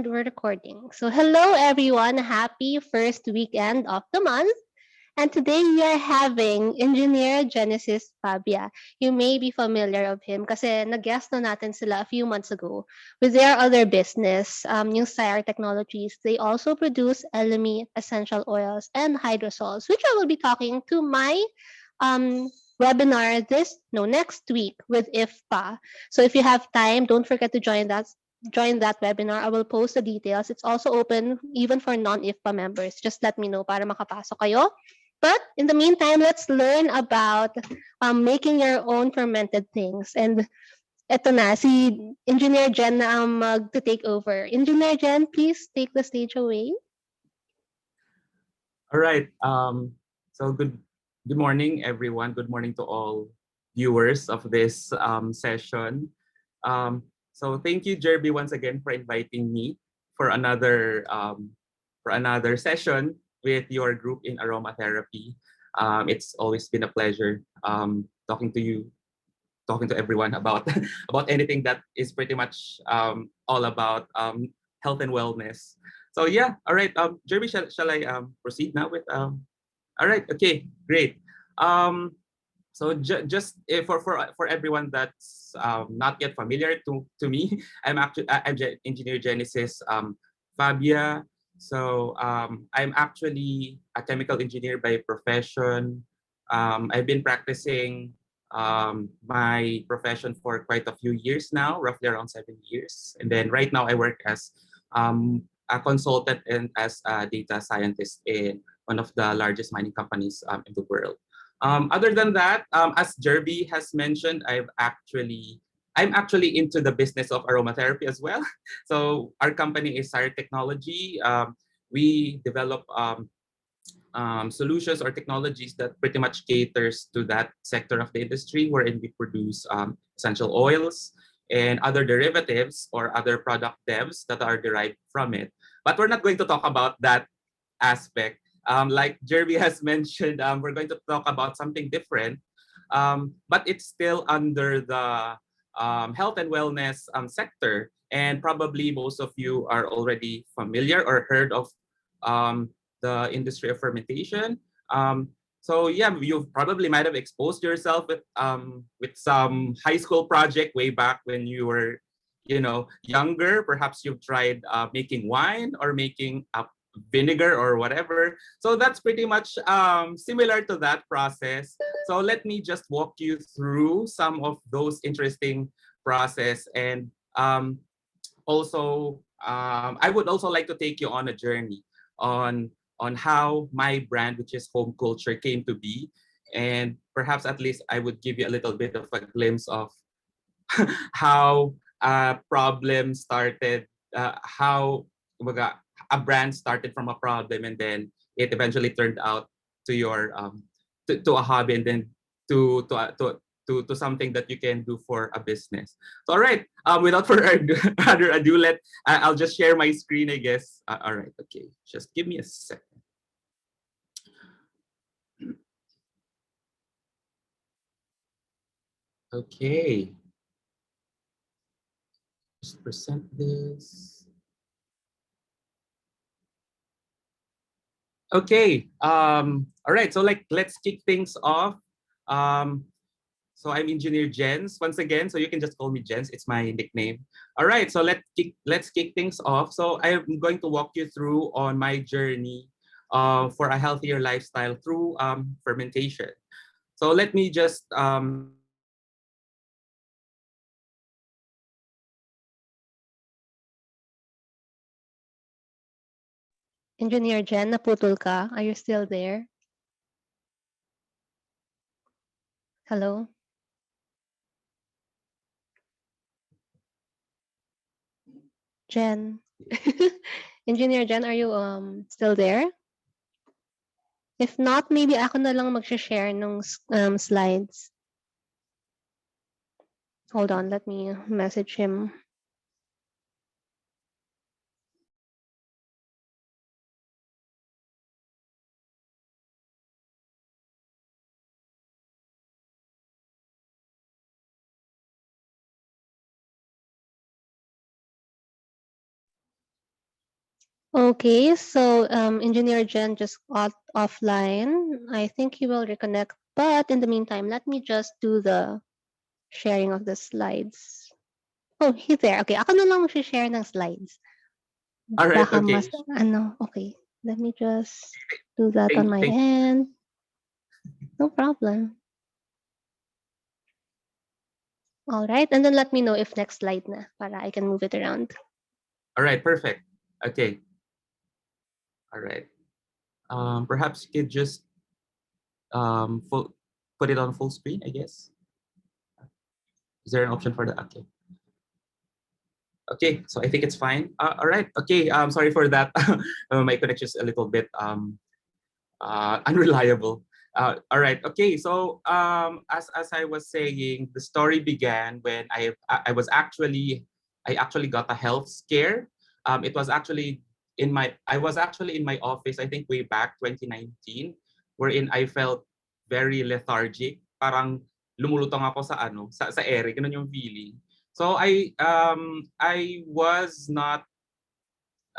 and we're recording. So, hello everyone. Happy first weekend of the month. And today we are having Engineer Genesis Fabia. You may be familiar of him kasi nag-guest na natin sila a few months ago with their other business, yung Sire Technologies. They also produce LME essential oils and hydrosols, which I will be talking to my um, webinar next week with IFPA. So if you have time, don't forget to join that webinar. I will post the details. It's also open even for non-IFPA members. Just let me know para makapasok kayo. But in the meantime, let's learn about making your own fermented things. And eto na, si Engineer Jen na ang mag-take over. Engineer Jen, please take the stage away. All right. So good morning, everyone. Good morning to all viewers of this session. So thank you, Jirbie, once again for inviting me for another session with your group in aromatherapy. It's always been a pleasure talking to you, talking to everyone about about anything that is pretty much all about health and wellness. So yeah, all right. Jirbie, shall I proceed now with all right, okay, great. So just for everyone that's not yet familiar to me, I'm Engineer Genesis Fabia. So I'm actually a chemical engineer by profession. I've been practicing my profession for quite a few years now, roughly around 7 years. And then right now I work as a consultant and as a data scientist in one of the largest mining companies in the world. Other than that, as Jirbie has mentioned, I'm actually into the business of aromatherapy as well. So our company is Sire Technology. We develop solutions or technologies that pretty much caters to that sector of the industry, wherein we produce essential oils and other derivatives or other product devs that are derived from it. But we're not going to talk about that aspect. Like Jirbie has mentioned, we're going to talk about something different, but it's still under the health and wellness sector. And probably most of you are already familiar or heard of the industry of fermentation. So yeah, you probably might have exposed yourself with some high school project way back when you were, younger. Perhaps you've tried making wine or making a vinegar or whatever. So that's pretty much similar to that process. So let me just walk you through some of those interesting process. And also, I would also like to take you on a journey on how my brand, which is Homeculture, came to be. And perhaps at least I would give you a little bit of a glimpse of how a problem started, how a brand started from a problem, and then it eventually turned out to your to a hobby, and then to something that you can do for a business. So all right, without further ado, I'll just share my screen, I guess. All right, okay, just give me a second. Okay, just present this. Okay. All right. So let's kick things off. So I'm Engineer Jens once again. So you can just call me Jens. It's my nickname. All right. So let's kick things off. So I'm going to walk you through on my journey for a healthier lifestyle through fermentation. So let me just Engineer Jen, naputol ka. Are you still there? Hello? Jen. Engineer Jen, are you still there? If not, maybe ako na lang mag-share ng slides. Hold on, let me message him. Okay, so Engineer Jen just got offline. I think he will reconnect. But in the meantime, let me just do the sharing of the slides. Oh, he's there. Okay, ako na lang share ng slides. All right. Baka Okay. mas, ano, okay. Let me just do that on Thank my thank. end. No problem. All right, and then let me know if next slide na para I can move it around. All right. Perfect. Okay. All right. Perhaps you could just full put it on full screen, I guess. Is there an option for that? Okay. Okay, so I think it's fine. All right. Okay. Sorry for that. My connection is a little bit unreliable. All right. Okay. So as I was saying, the story began when I was actually I actually got a health scare. It was actually I was actually in my office. I think way back 2019, wherein I felt very lethargic. Parang lumulutong ako sa sa ere, ganun yung feeling. So I was not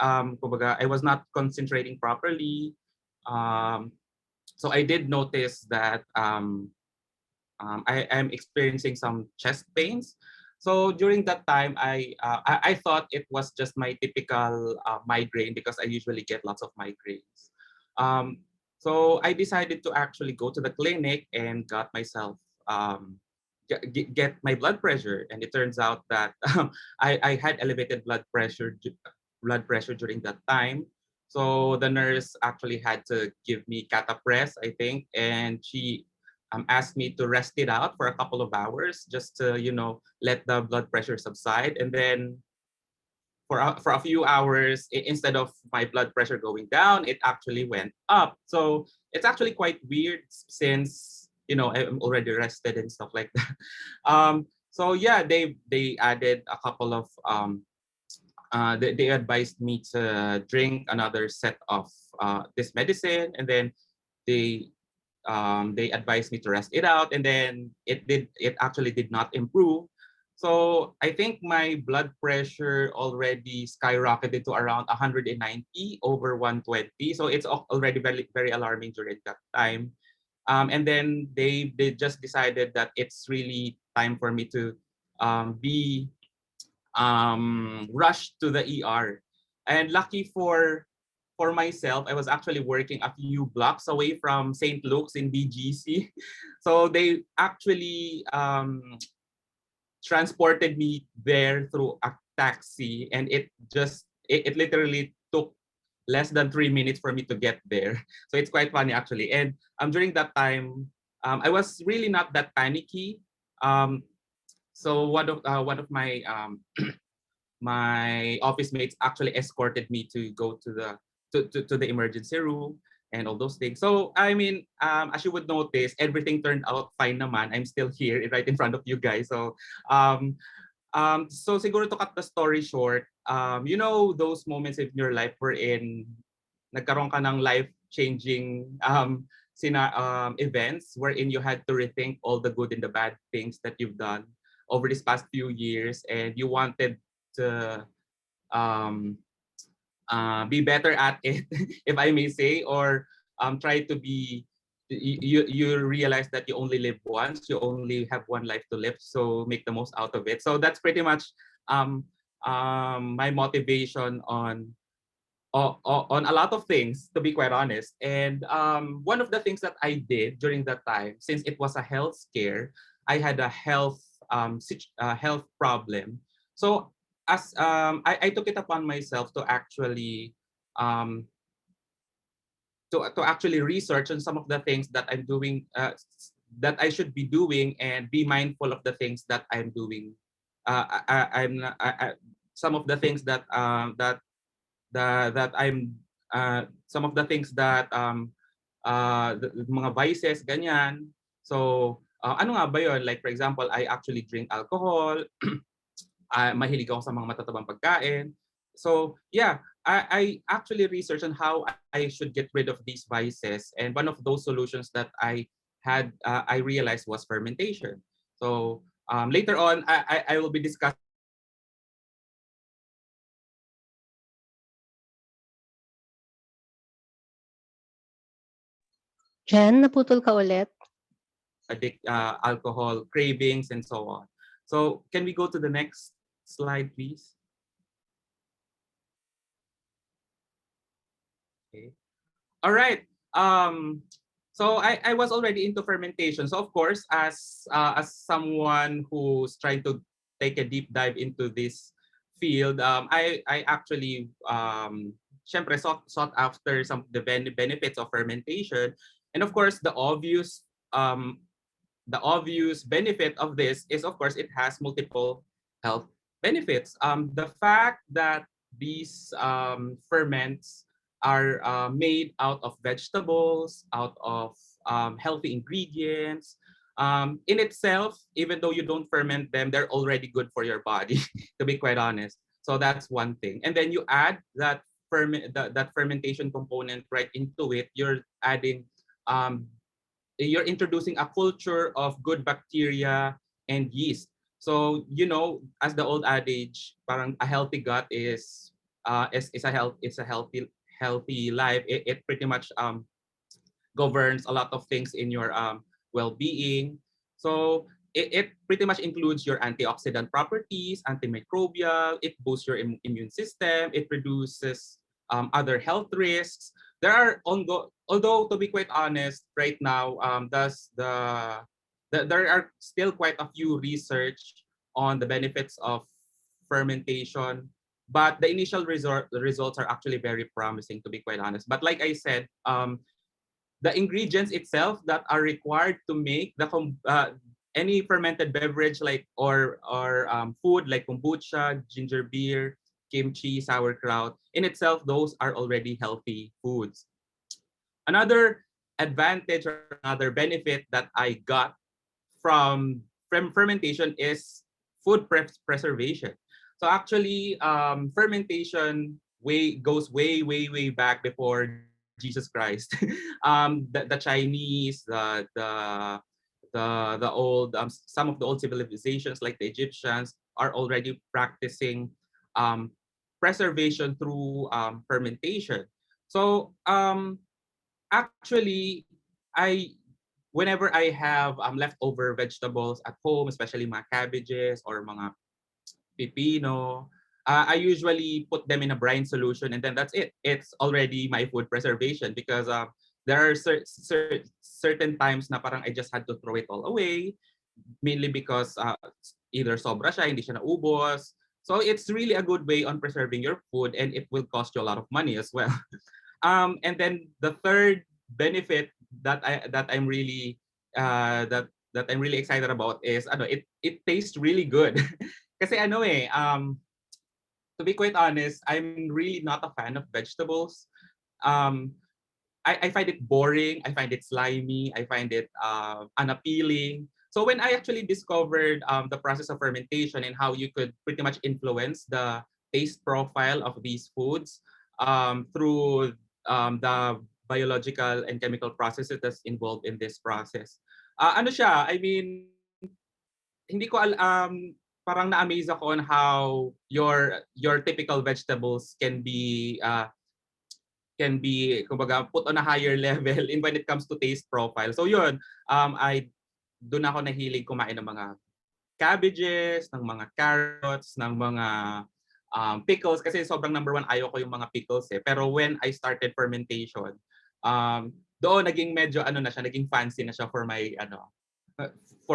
kumbaga, I was not concentrating properly. Um, so I did notice that I am experiencing some chest pains. So during that time, I thought it was just my typical migraine because I usually get lots of migraines. Um, so I decided to actually go to the clinic and got myself get my blood pressure, and it turns out that I had elevated blood pressure during that time. So the nurse actually had to give me catapress, I think, and she asked me to rest it out for a couple of hours just to let the blood pressure subside, and then for a few hours, instead of my blood pressure going down, it actually went up. So it's actually quite weird since I'm already rested and stuff like that. So yeah, they added a couple of they advised me to drink another set of this medicine, and then they advised me to rest it out, and then it actually did not improve. So I think my blood pressure already skyrocketed to around 190 over 120. So it's already very very alarming during that time. And then they just decided that it's really time for me to be rushed to the ER. And lucky for myself, I was actually working a few blocks away from St. Luke's in BGC. So they actually transported me there through a taxi, and it literally took less than 3 minutes for me to get there. So it's quite funny actually. And during that time, I was really not that panicky. Um, so one of my office mates actually escorted me to go to the emergency room and all those things. So I mean, as you would notice, everything turned out fine naman. I'm still here right in front of you guys. So um, so siguro to cut the story short, those moments in your life wherein nagkaroon ka ng life-changing events wherein you had to rethink all the good and the bad things that you've done over these past few years, and you wanted to um, be better at it, if I may say, or try to be. You realize that you only live once, you only have one life to live, so make the most out of it. So that's pretty much um, my motivation on a lot of things, to be quite honest. And one of the things that I did during that time, since it was a health scare, I had a health problem. So as I took it upon myself to actually um, to actually research on some of the things that I'm doing, that I should be doing, and be mindful of the things that I'm doing. Some of the things that I'm some of the things that the mga vices ganyan. So ano nga ba yun? Like for example, I actually drink alcohol. Mahilig ako sa mga matatabang pagkain. So yeah, I actually researched on how I should get rid of these vices, and one of those solutions that I realized was fermentation. So later on, I will be discussing Jen, naputol ka ulit. alcohol cravings, and so on. So can we go to the next slide, please? Okay. All right. So I was already into fermentation. So of course, as someone who's trying to take a deep dive into this field, I actually syempre sought after some of the benefits of fermentation, and of course um the obvious benefit of this is, of course, it has multiple health benefits. The fact that these ferments are made out of vegetables, out of healthy ingredients. In itself, even though you don't ferment them, they're already good for your body, to be quite honest. So that's one thing. And then you add that fermentation component right into it. Um, you're introducing a culture of good bacteria and yeast. So, as the old adage, parang a healthy gut is a healthy life. It pretty much governs a lot of things in your well-being. So it pretty much includes your antioxidant properties, antimicrobial. It boosts your immune system. It reduces other health risks. Although to be quite honest, right now, there are still quite a few research on the benefits of fermentation, but the initial results are actually very promising, to be quite honest. But like I said, the ingredients itself that are required to make any fermented beverage like or food like kombucha, ginger beer, kimchi, sauerkraut, in itself, those are already healthy foods. Another advantage or another benefit that I got from fermentation is food preservation. So actually, fermentation goes way back before Jesus Christ. The Chinese, the old some of the old civilizations like the Egyptians are already practicing um, preservation through fermentation. So actually, I whenever I have leftover vegetables at home, especially mga cabbages or mga pipino, I usually put them in a brine solution, and then that's it. It's already my food preservation because there are certain times na parang I just had to throw it all away, mainly because either sobra siya, hindi siya naubos. So it's really a good way on preserving your food, and it will cost you a lot of money as well. And then the third benefit that I'm really excited about is it tastes really good. Kasi to be quite honest, I'm really not a fan of vegetables. Um, I find it boring. I find it slimy. I find it unappealing. So when I actually discovered the process of fermentation and how you could pretty much influence the taste profile of these foods through the biological and chemical processes that's involved in this process. Ano siya? I mean, hindi ko parang na-amaze ako on how your typical vegetables can be kumbaga put on a higher level in when it comes to taste profile. So yun, I doon ako nahilig kumain ng mga cabbages, ng mga carrots, ng mga pickles kasi sobrang number one ayaw ko yung mga pickles eh. Pero when I started fermentation, doon naging medyo naging fancy na siya for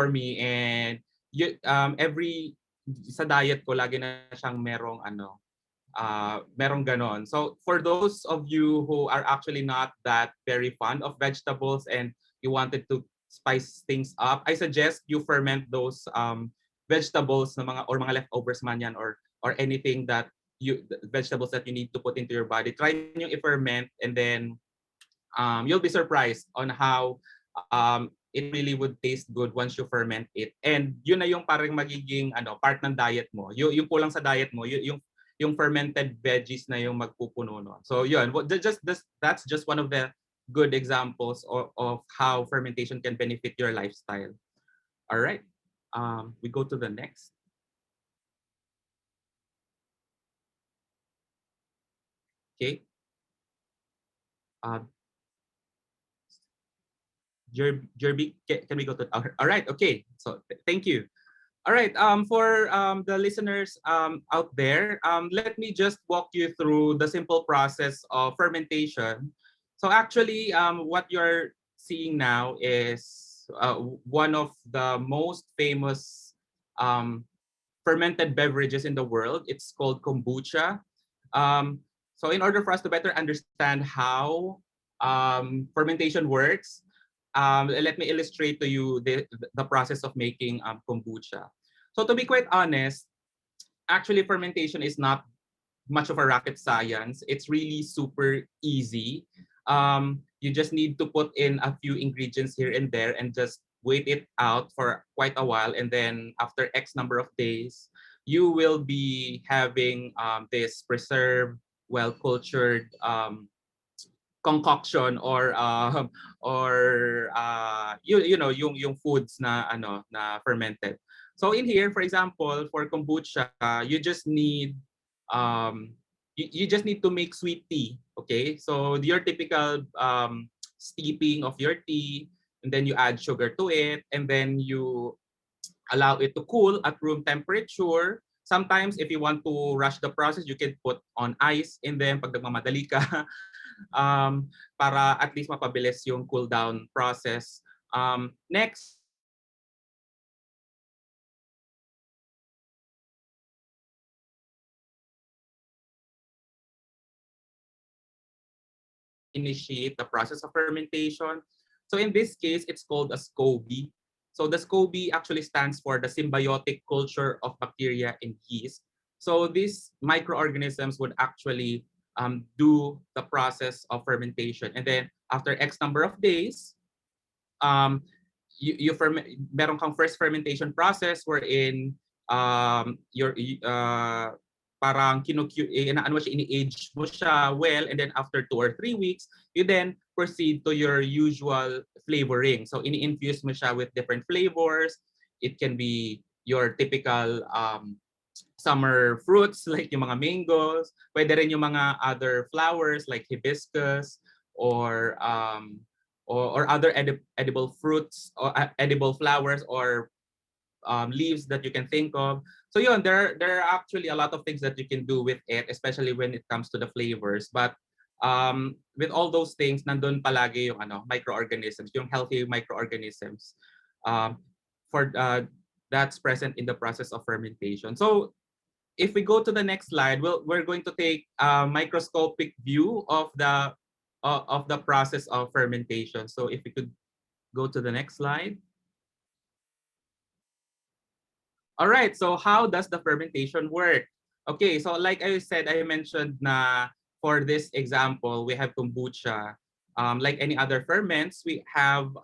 me, and every sa diet ko lagi na siyang merong ganon. So for those of you who are actually not that very fond of vegetables and you wanted to spice things up, I suggest you ferment those vegetables na mga leftovers man yan or anything that vegetables that you need to put into your body. Try nyo i-ferment, and then you'll be surprised on how it really would taste good once you ferment it. And yun na yung parang magiging part ng diet mo. Yung kulang sa diet mo, yung fermented veggies na yung magpupuno nun. So yun, that's just one of the good examples of how fermentation can benefit your lifestyle. All right, we go to the next. Okay. Uh, Jirbie, can we go to? All right. Okay. So thank you. All right. For the listeners out there, let me just walk you through the simple process of fermentation. So actually, what you're seeing now is one of the most famous um, fermented beverages in the world. It's called kombucha. Um, so in order for us to better understand how fermentation works, let me illustrate to you the process of making kombucha. So to be quite honest, actually fermentation is not much of a rocket science. It's really super easy. You just need to put in a few ingredients here and there and just wait it out for quite a while. And then after X number of days, you will be having this preserved, well cultured concoction or you know yung foods na na fermented. So in here, for example, for kombucha, you just need you just need to make sweet tea. Okay, so your typical steeping of your tea, and then you add sugar to it, and then you allow it to cool at room temperature. Sometimes, if you want to rush the process, you can put on ice in them pag nagmamadali ka. Para at least mapabilis yung cool down process. Next, initiate the process of fermentation. So in this case, it's called a SCOBY. So the SCOBY actually stands for the symbiotic culture of bacteria and yeast. So these microorganisms would actually do the process of fermentation. And then after X number of days, um, you meron kang first fermentation process wherein your parang ano mo siya, ini-age mo siya well, and then after 2 or 3 weeks, you then proceed to your usual flavoring. So ini-infuse mo siya with different flavors. It can be your typical summer fruits like yung mga mangoes. Pwede rin yung mga other flowers like hibiscus or or other edible fruits or edible flowers or leaves that you can think of. So yun, there are actually a lot of things that you can do with it, especially when it comes to the flavors. But with all those things, nandun palagi yung microorganisms, yung healthy microorganisms for that's present in the process of fermentation. So if we go to the next slide, we're going to take a microscopic view of the process of fermentation. So if we could go to the next slide. All right, so how does the fermentation work? Okay, so like I said, I mentioned na for this example, we have kombucha. Like any other ferments, we have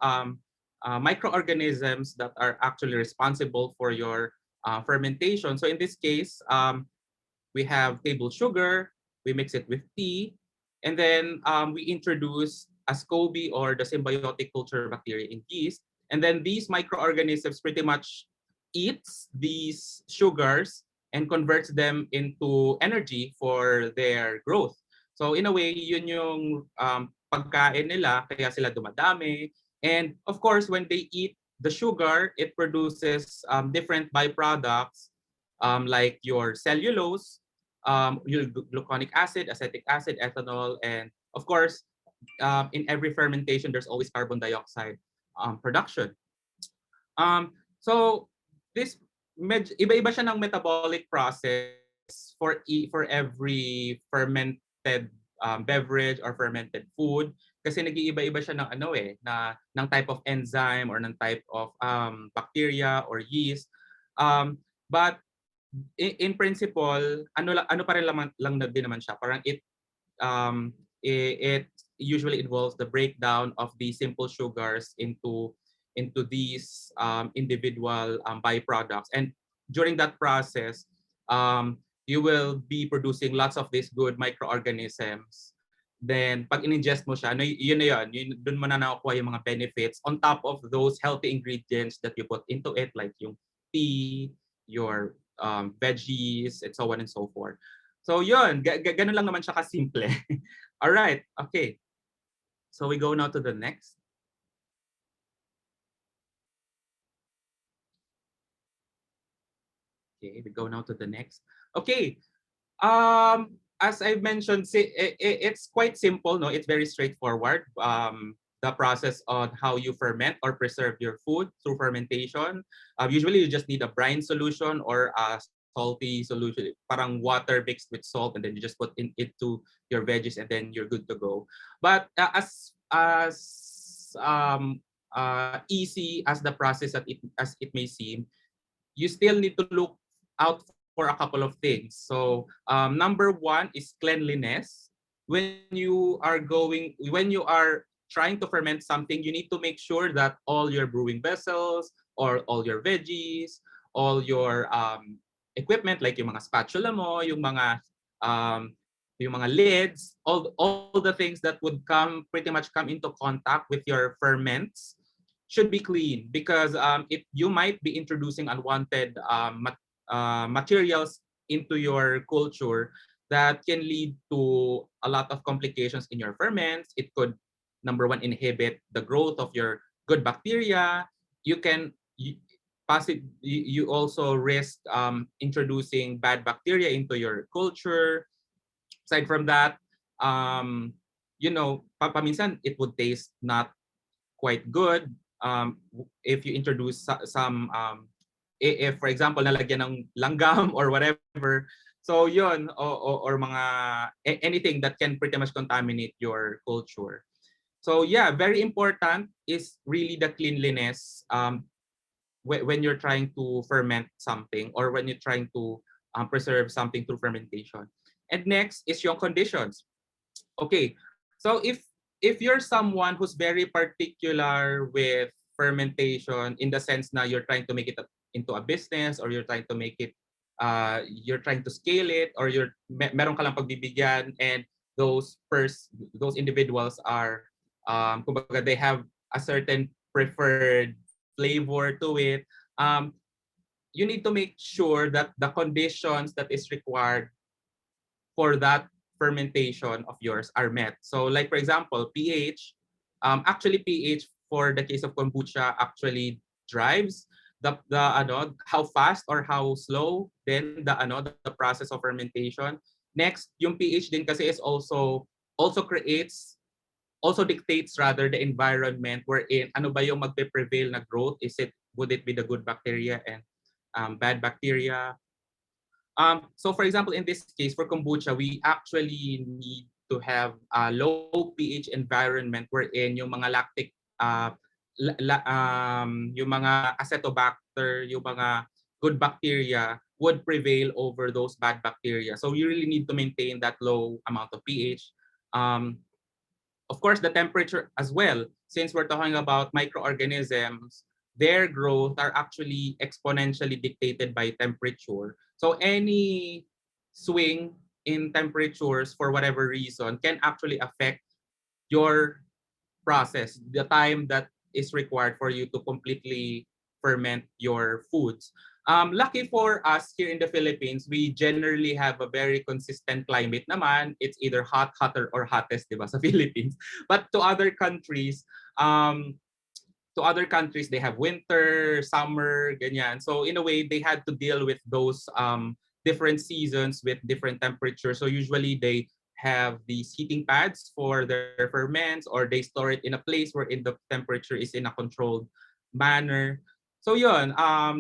microorganisms that are actually responsible for your fermentation. So in this case, we have table sugar, we mix it with tea, and then we introduce SCOBY or the symbiotic culture bacteria in yeast. And then these microorganisms pretty much eats these sugars and converts them into energy for their growth. So in a way, yun yung pagkain nila, kaya sila dumadami. And of course, when they eat the sugar, it produces different byproducts like your cellulose, your gluconic acid, acetic acid, ethanol, and of course, in every fermentation, there's always carbon dioxide production. So this iba-iba siya ng metabolic process for every fermented beverage or fermented food kasi nag-iiba-iba siya ng ng type of enzyme or ng type of bacteria or yeast. But in principle, ano pa rin lang din naman siya. Parang it usually involves the breakdown of the simple sugars into these individual byproducts. And during that process, you will be producing lots of these good microorganisms. Then, pag in-ingest mo siya, yun na yun. Doon mo na nakukuha yung mga benefits on top of those healthy ingredients that you put into it, like yung tea, your veggies, and so on and so forth. So yun, ganun lang naman siya kasimple. All right, okay. So we go now to the next. Okay, we go now to the next. Okay, as I've mentioned, it's quite simple. No, it's very straightforward. The process on how you ferment or preserve your food through fermentation. Usually, you just need a brine solution or a salty solution, parang water mixed with salt, and then you just put in it to your veggies, and then you're good to go. But as easy as the process as it may seem, you still need to look out for a couple of things. So number one is cleanliness. When you are trying to ferment something, you need to make sure that all your brewing vessels or all your veggies, all your equipment like yung mga spatula mo, um, yung mga lids, all the things that would come pretty much come into contact with your ferments should be clean, because if you might be introducing unwanted materials into your culture that can lead to a lot of complications in your ferments. It could, number one, inhibit the growth of your good bacteria. You can you also risk introducing bad bacteria into your culture. Aside from that, um, paminsan it would taste not quite good if you introduce some if for example nalagyan ng langgam or whatever. So yun, or mga anything that can pretty much contaminate your culture. So yeah, very important is really the cleanliness when you're trying to ferment something, or when you're trying to preserve something through fermentation. And next is yung conditions. Okay, so if you're someone who's very particular with fermentation, in the sense na you're trying to make it into a business, or you're trying to make it you're trying to scale it, or meron ka lang pagbibigyan, and those individuals are kumbaga they have a certain preferred flavor to it. You need to make sure that the conditions that is required for that fermentation of yours are met. So like for example, pH, actually pH for the case of kombucha actually drives the how fast or how slow then the process of fermentation. Next, yung pH din kasi is also dictates rather the environment wherein ano ba yung magpe-prevail na growth. Would it be the good bacteria and bad bacteria? So for example, in this case, for kombucha, we actually need to have a low pH environment wherein yung mga lactic, yung mga acetobacter, yung mga good bacteria would prevail over those bad bacteria. So you really need to maintain that low amount of pH. Of course, the temperature as well, since we're talking about microorganisms, their growth are actually exponentially dictated by temperature. So any swing in temperatures for whatever reason can actually affect your process, the time that is required for you to completely ferment your foods. Lucky for us here in the Philippines, we generally have a very consistent climate naman. It's either hot, hotter, or hottest, di ba, sa Philippines. But to other countries, they have winter, summer, ganyan. So in a way, they had to deal with those different seasons with different temperatures. So usually they have these heating pads for their ferments, or they store it in a place wherein the temperature is in a controlled manner. So yun,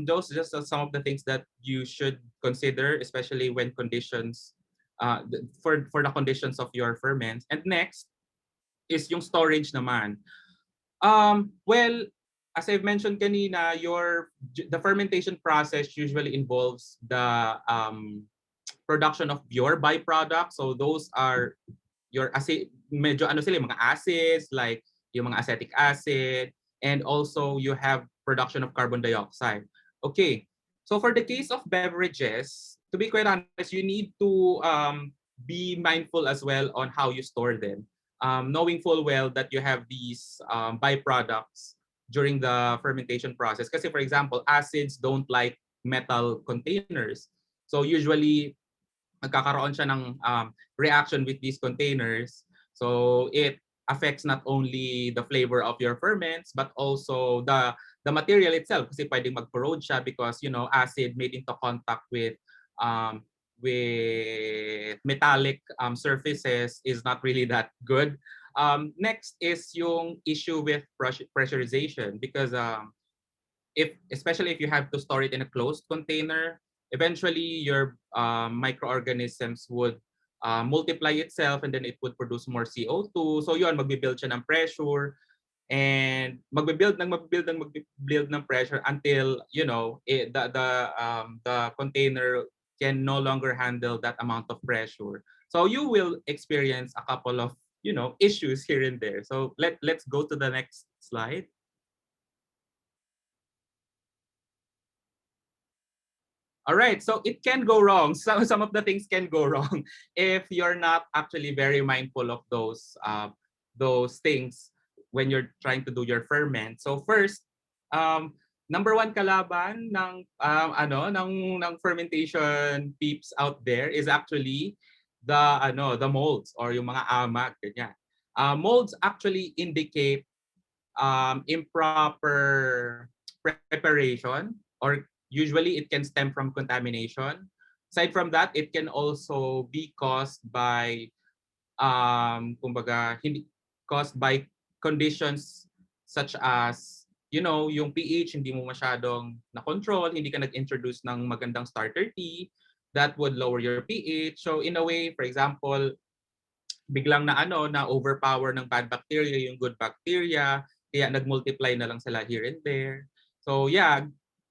those are just some of the things that you should consider, especially when conditions, for the conditions of your ferments. And next is yung storage naman. Well, as I've mentioned kanina, the fermentation process usually involves the production of your byproducts. So those are your medyo ano sila, mga acids like yung mga acetic acid, and also you have production of carbon dioxide. Okay. So for the case of beverages, to be quite honest, you need to be mindful as well on how you store them. Knowing full well that you have these byproducts during the fermentation process. Kasi for example, acids don't like metal containers. So usually, magkakaroon siya ng reaction with these containers. So it affects not only the flavor of your ferments, but also the material itself kasi pwedeng mag-corrode siya because acid made into contact with metallic surfaces is not really that good. Next is yung issue with pressurization because especially if you have to store it in a closed container, eventually your microorganisms would multiply itself and then it would produce more CO2. So yun, magbibuild siya ng pressure and magbibuild ng pressure until the container can no longer handle that amount of pressure. So you will experience a couple of issues here and there. So let's go to the next slide. All right, so it can go wrong. Some of the things can go wrong if you're not actually very mindful of those things when you're trying to do your ferment. So first, number one kalaban ng fermentation peeps out there is actually the molds or yung mga amag ganyan. Molds actually indicate improper preparation, or usually it can stem from contamination. Aside from that, it can also be caused by caused by conditions such as yung pH hindi mo masyadong na-control, hindi ka nag-introduce ng magandang starter tea that would lower your pH. So in a way, for example, biglang na overpower ng bad bacteria yung good bacteria, kaya nagmultiply na lang sila here and there. So yeah,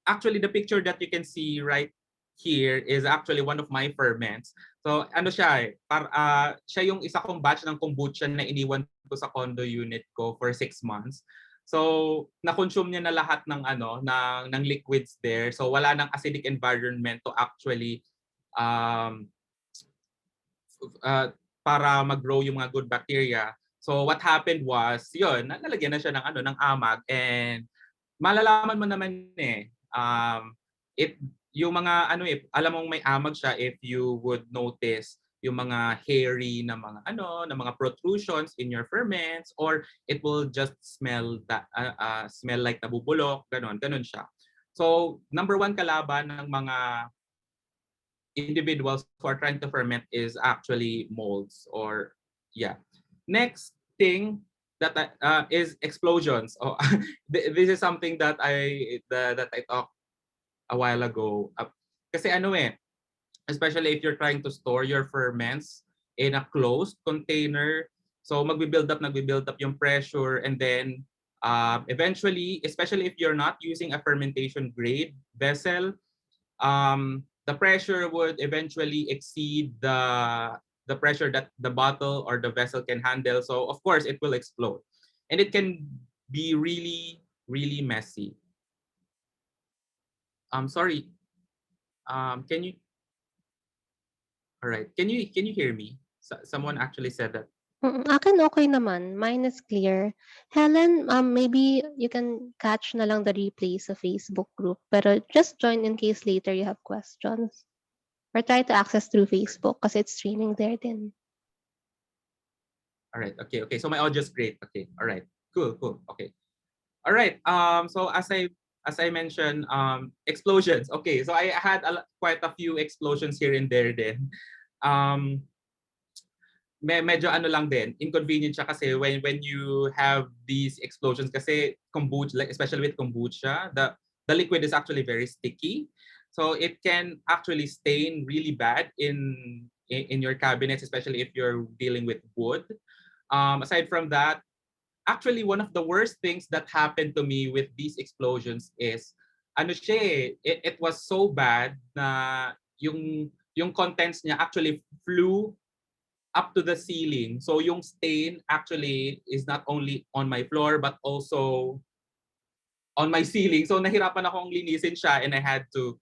actually the picture that you can see right here is actually one of my ferments. So siya siya yung isa kong batch ng kombucha na iniwan ko sa condo unit ko for 6 months. So na-consume niya na lahat ng liquids there. So wala nang acidic environment to actually para mag-grow yung mga good bacteria. So what happened was, yun, nalagyan na siya ng amag, and malalaman mo naman yung mga alam mong may amag siya if you would notice yung mga hairy na mga protrusions in your ferments, or it will just smell like nabubulok, ganon siya. So number one kalaban ng mga individuals who are trying to ferment is actually molds, or yeah. Next thing that is explosions. Oh, this is something that I talked a while ago. Kasi especially if you're trying to store your ferments in a closed container, so nagbi-build up yung pressure, and then eventually, especially if you're not using a fermentation grade vessel, the pressure would eventually exceed the pressure that the bottle or the vessel can handle. So of course it will explode, and it can be really, really messy. Sorry. Can you? All right. Can you hear me? Someone actually said that. Akin okay naman, mine is clear. Helen, maybe you can catch na lang the replay sa Facebook group, pero just join in case later you have questions. Or try to access through Facebook kasi it's streaming there din. All right. Okay. So my audio is great. Okay. All right. Cool. Okay. All right. So as I mentioned, explosions. Okay. So I had quite a few explosions here and there then. Medyo lang din, inconvenient siya kasi when you have these explosions, kasi kombucha, like especially with kombucha, the liquid is actually very sticky. So it can actually stain really bad in your cabinets, especially if you're dealing with wood. Aside from that, actually one of the worst things that happened to me with these explosions is it was so bad na yung contents niya actually flew up to the ceiling. So yung stain actually is not only on my floor but also on my ceiling. So nahirapan akong linisin siya, and I had to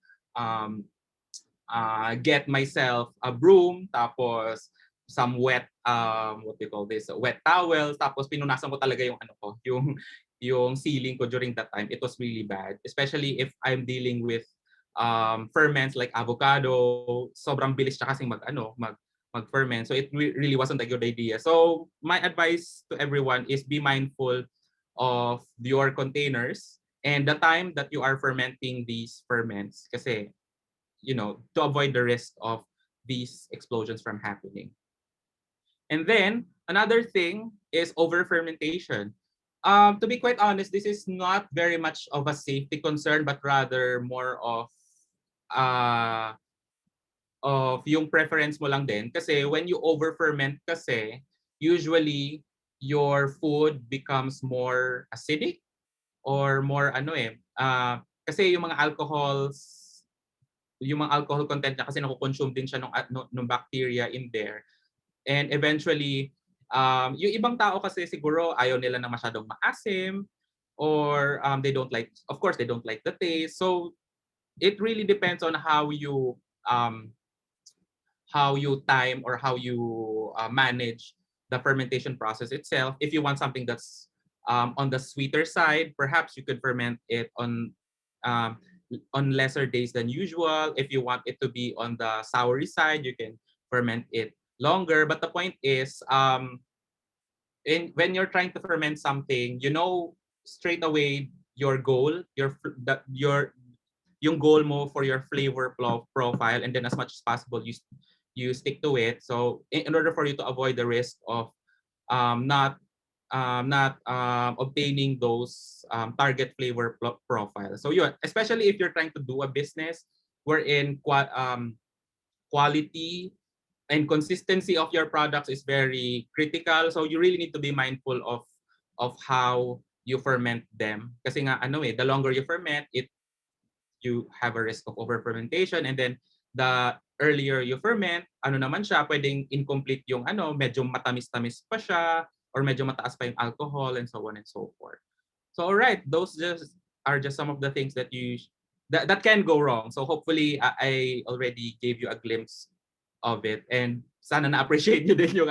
get myself a broom, tapos some wet what do you call this, wet towels, tapos pinunasan ko talaga yung ceiling ko during that time. It was really bad, especially if I'm dealing with ferments like avocado. Sobrang bilis siya kasi mag-ferment. So it really wasn't a good idea. So my advice to everyone is be mindful of your containers and the time that you are fermenting these ferments, kasi, to avoid the risk of these explosions from happening. And then another thing is over fermentation. To be quite honest, this is not very much of a safety concern, but rather more uh, of yung preference mo lang din. Kasi when you over ferment kasi, usually your food becomes more acidic or more kasi yung mga alcohol content niya kasi nakukonsume din siya nung bacteria in there. And eventually, yung ibang tao kasi siguro ayaw nila na masyadong maasim, or of course, they don't like the taste. So it really depends on um, how you time or how you manage the fermentation process itself. If you want something that's on the sweeter side, perhaps you could ferment it um, on lesser days than usual. If you want it to be on the soury side, you can ferment it longer. But the point is, when you're trying to ferment something, straight away your goal, yung goal mo for your flavor profile, and then as much as possible you stick to it. So in order for you to avoid the risk of not obtaining those target flavor profiles. So especially if you're trying to do a business wherein quality and consistency of your products is very critical. So you really need to be mindful of how you ferment them. Kasi nga the longer you ferment, you have a risk of over fermentation, and then the earlier you ferment, naman siya, pwedeng incomplete yung medyo matamis-tamis pa siya, or medyo mataas pa yung alcohol, and so on and so forth. So all right, those are just some of the things that that can go wrong. So hopefully I already gave you a glimpse of it, and sana na-appreciate nyo din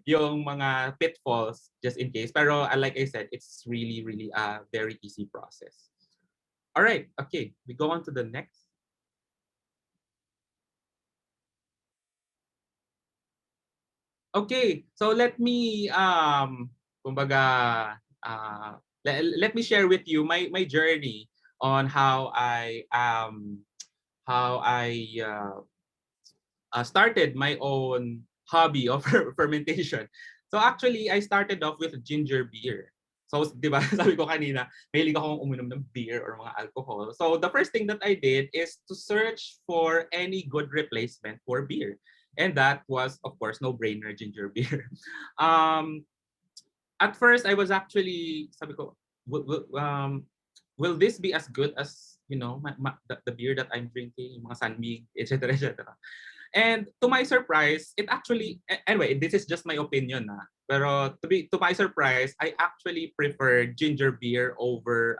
yung mga pitfalls just in case. Pero like I said, it's really, really a very easy process. All right, okay, we go on to the next. Okay, so let me kumbaga let me share with you my journey on how I started my own hobby of fermentation. So actually, I started off with ginger beer. So, di ba, sabi ko kanina, mahilig akong uminom ng beer or mga alcohol. So, the first thing that I did is to search for any good replacement for beer. And that was, of course, no-brainer, ginger beer. Um, at first, I was actually, sabi ko, will this be as good as, the beer that I'm drinking, yung mga Sanmig, etc., etc. And to my surprise, it actually, anyway, this is just my opinion, pero to my surprise, I actually prefer ginger beer over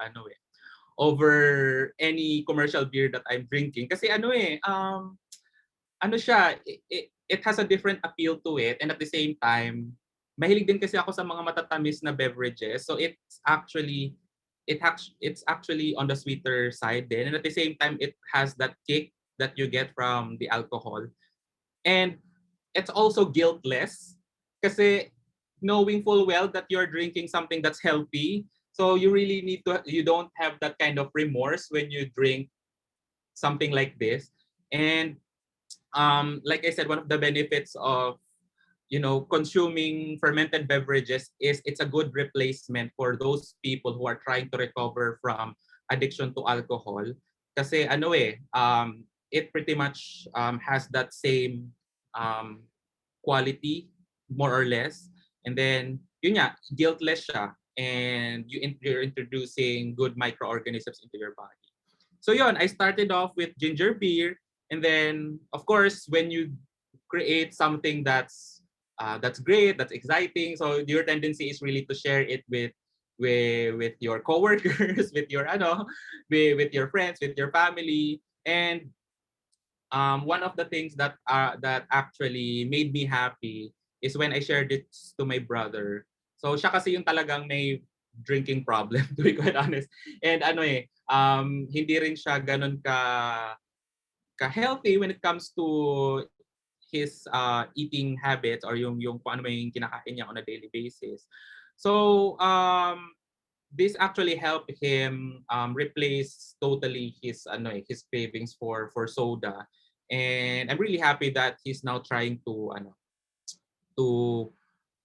any commercial beer that I'm drinking. Kasi siya, it has a different appeal to it, and at the same time, mahilig din kasi ako sa mga matatamis na beverages. So it's actually on the sweeter side then, and at the same time it has that kick that you get from the alcohol. And it's also guiltless kasi knowing full well that you're drinking something that's healthy. So you don't have that kind of remorse when you drink something like this. And like I said, one of the benefits of consuming fermented beverages is it's a good replacement for those people who are trying to recover from addiction to alcohol. Kasi it pretty much has that same um, quality, more or less. And then, yun nga, guiltless siya. And you're introducing good microorganisms into your body. So yun, I started off with ginger beer. And then, of course, when you create something that's great, that's exciting, so your tendency is really to share it with your coworkers, with your with your friends, with your family. And one of the things that actually made me happy is when I shared it to my brother. So siya kasi yung talagang may drinking problem, to be quite honest. And hindi rin siya ganun ka healthy when it comes to his eating habits, or yung kung ano yung kinakain niya on a daily basis. So this actually helped him replace totally his cravings for soda, and I'm really happy that he's now trying to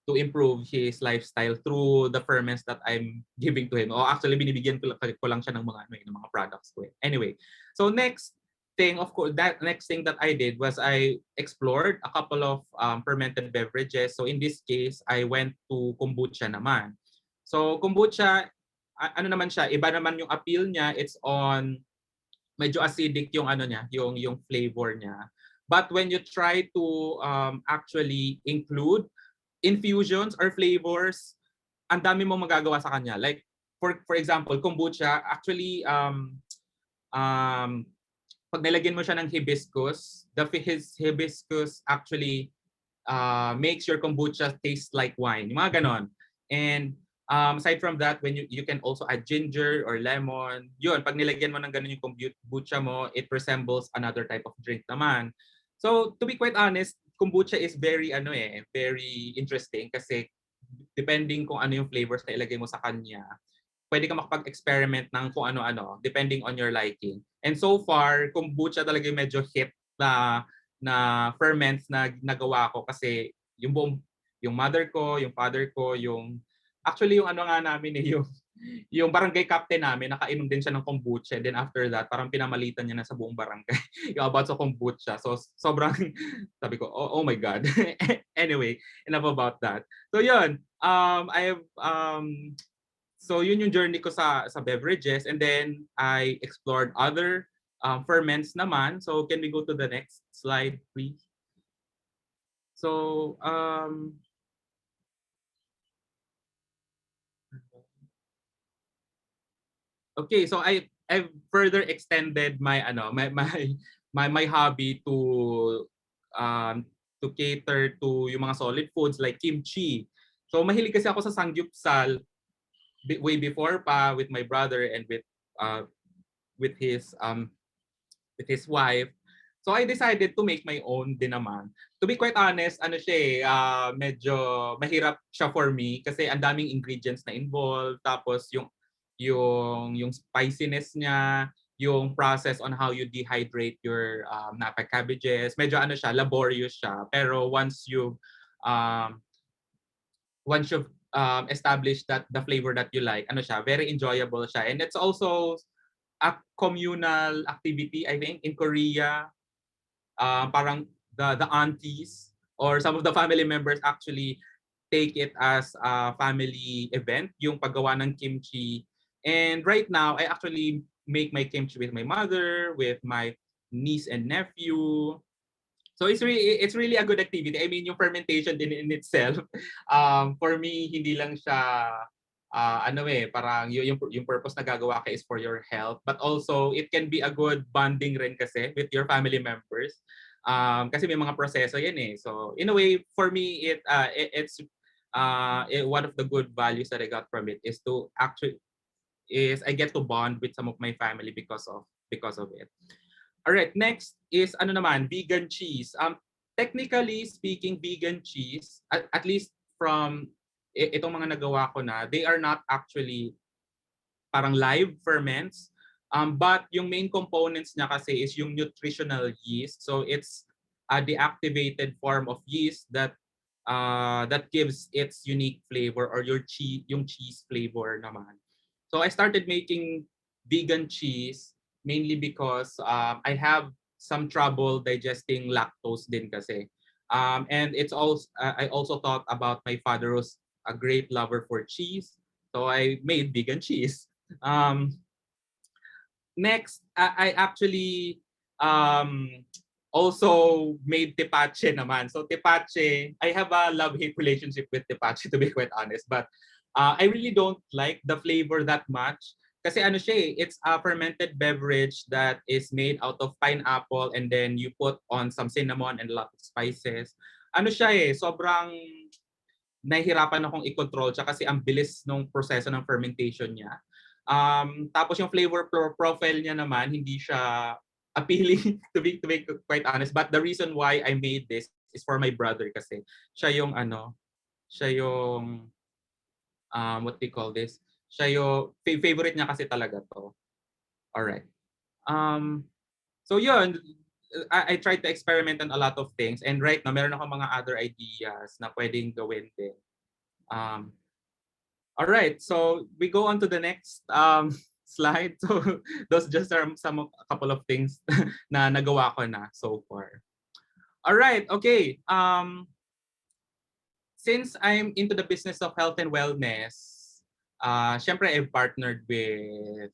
to improve his lifestyle through the ferments that I'm giving to him. O actually binibigyan ko lang siya ng ng mga products ko. Anyway, so next thing, of course, that next thing that I did was I explored a couple of fermented beverages. So in this case, I went to kombucha naman. So kombucha, ano naman siya, iba naman yung appeal niya. It's on medyo acidic yung yung flavor niya. But when you try to actually include infusions or flavors, ang dami mong magagawa sa kanya. Like for example, kombucha, actually pag nilagyan mo siya ng hibiscus, his hibiscus actually makes your kombucha taste like wine. Yung mga ganon. And aside from that, when you can also add ginger or lemon. Yun, pag nilagyan mo ng ganon yung kombucha mo, it resembles another type of drink naman. So to be quite honest, kombucha is very interesting kasi depending kung ano yung flavors na ilagay mo sa kanya, pwede ka makapag-experiment ng kung ano-ano depending on your liking. And so far, kombucha talaga yung medyo hit na ferments na nagawa ko kasi yung mother ko, yung father ko, actually yung ano nga namin yung barangay captain namin, nakainom din siya ng kombucha. Then after that, parang pinamalitan niya na sa buong barangay yung about sa kombucha. So sobrang sabi ko, oh my God. Anyway, enough about that. So yun, so yun yung journey ko sa beverages, and then I explored other ferments naman. So can we go to the next slide, please? So okay, so I've further extended my my hobby um to cater to yung mga solid foods like kimchi. So mahilig kasi ako sa sangyupsal way before pa with my brother and uh with his wife. So I decided to make my own din naman. To be quite honest, medyo mahirap siya for me kasi ang daming ingredients na involved, tapos yung spiciness niya, yung process on how you dehydrate your napa cabbages, medyo laborious siya. Pero um, once you've established that the flavor that you like, very enjoyable siya. And it's also a communal activity, I think, in Korea. Parang the aunties or some of the family members actually take it as a family event, yung paggawa ng kimchi. And right now, I actually make my kimchi with my mother, with my niece and nephew. So it's really a good activity. I mean, yung fermentation din in itself, for me, hindi lang siya parang yung purpose na gagawa ka is for your health, but also it can be a good bonding rin kasi with your family members. Kasi may mga proseso yan eh. So in a way, for me, one of the good values that I got from it is I get to bond with some of my family because of it. All right, next is vegan cheese. Technically speaking, vegan cheese, at least from itong mga nagawa ko na, they are not actually parang live ferments. But yung main components niya kasi is yung nutritional yeast. So it's a deactivated form of yeast that gives its unique flavor, or yung cheese flavor naman. So I started making vegan cheese mainly because I have some trouble digesting lactose din kasi. And I also thought about my father who's a great lover for cheese. So I made vegan cheese. Next, I actually also made tepache naman. So tepache, I have a love-hate relationship with tepache, to be quite honest. But I really don't like the flavor that much. Kasi it's a fermented beverage that is made out of pineapple, and then you put on some cinnamon and a lot of spices. Sobrang nahihirapan akong i-control siya kasi ang bilis ng proseso ng fermentation niya. Tapos yung flavor profile niya naman, hindi siya appealing to be quite honest. But the reason why I made this is for my brother kasi siya yung what do you call this? Siya yung favorite niya kasi talaga to. Alright. So yun, I tried to experiment on a lot of things, and right now meron ako mga other ideas na pwedeng gawin din. All right, so we go on to the next slide. So those just are a couple of things na nagawa ko na so far. All right, okay. Since I'm into the business of health and wellness, syempre I've partnered with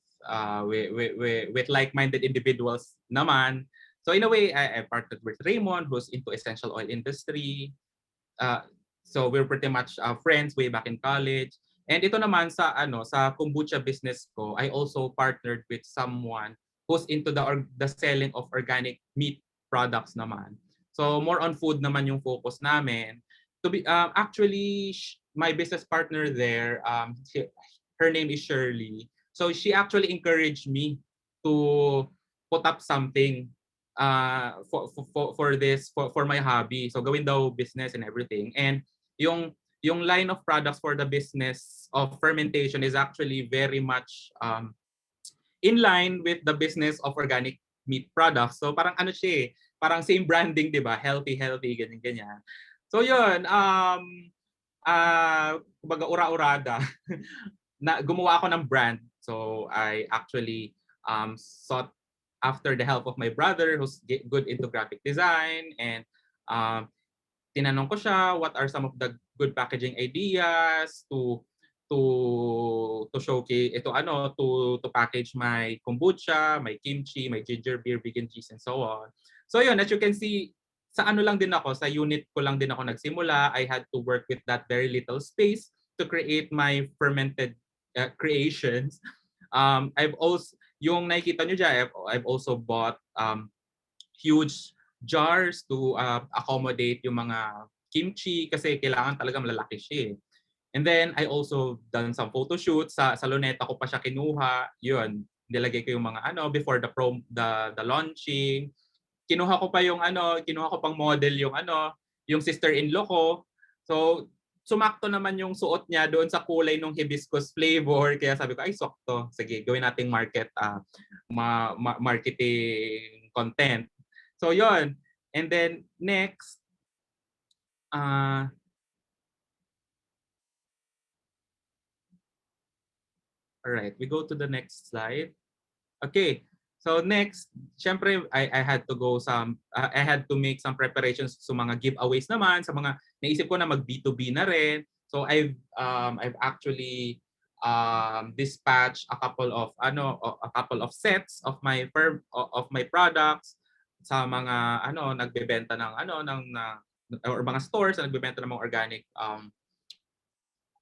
like-minded individuals naman. So in a way, I partnered with Raymond, who's into essential oil industry. So we're pretty much friends way back in college. And ito naman sa kombucha business ko, I also partnered with someone who's into the selling of organic meat products naman. So more on food naman yung focus namin. To be actually my business partner there, her name is Shirley. So she actually encouraged me to put up something for my hobby. So gawin daw business and everything. And yung line of products for the business of fermentation is actually very much in line with the business of organic meat products. So parang ano siya parang same branding, 'di ba? Healthy, ganyan ganyan. So yun, kumbaga ura-urada na gumawa ako ng brand. So I actually sought after the help of my brother who's good into graphic design, and um, tinanong ko siya what are some of the good packaging ideas to showcase to package my kombucha, my kimchi, my ginger beer, vegan cheese, and so on. So yun, as you can see, sa ano lang din ako, sa unit ko lang din ako nagsimula. I had to work with that very little space to create my fermented creations. I've also, yung nakikita nyo dyan, I've also bought huge jars to accommodate yung mga kimchi kasi kailangan talaga malalaki siya. And then I also done some photo shoots sa Luneta ko pa siya kinuha. Yun, nilagay ko yung mga before the launching. Kinuha ko pang model yung sister-in-law ko. So sumakto naman yung suot niya doon sa kulay ng hibiscus flavor, kaya sabi ko ay sakto. Sige, gawin nating marketing content. So yon. And then next, all right, we go to the next slide. Okay. So next, syempre I had to I had to make some preparations sa mga giveaways naman, sa mga naisip ko na mag B2B na rin. So I've actually dispatched a couple of sets of my products sa mga nagbebenta or mga stores na nagbebenta ng mga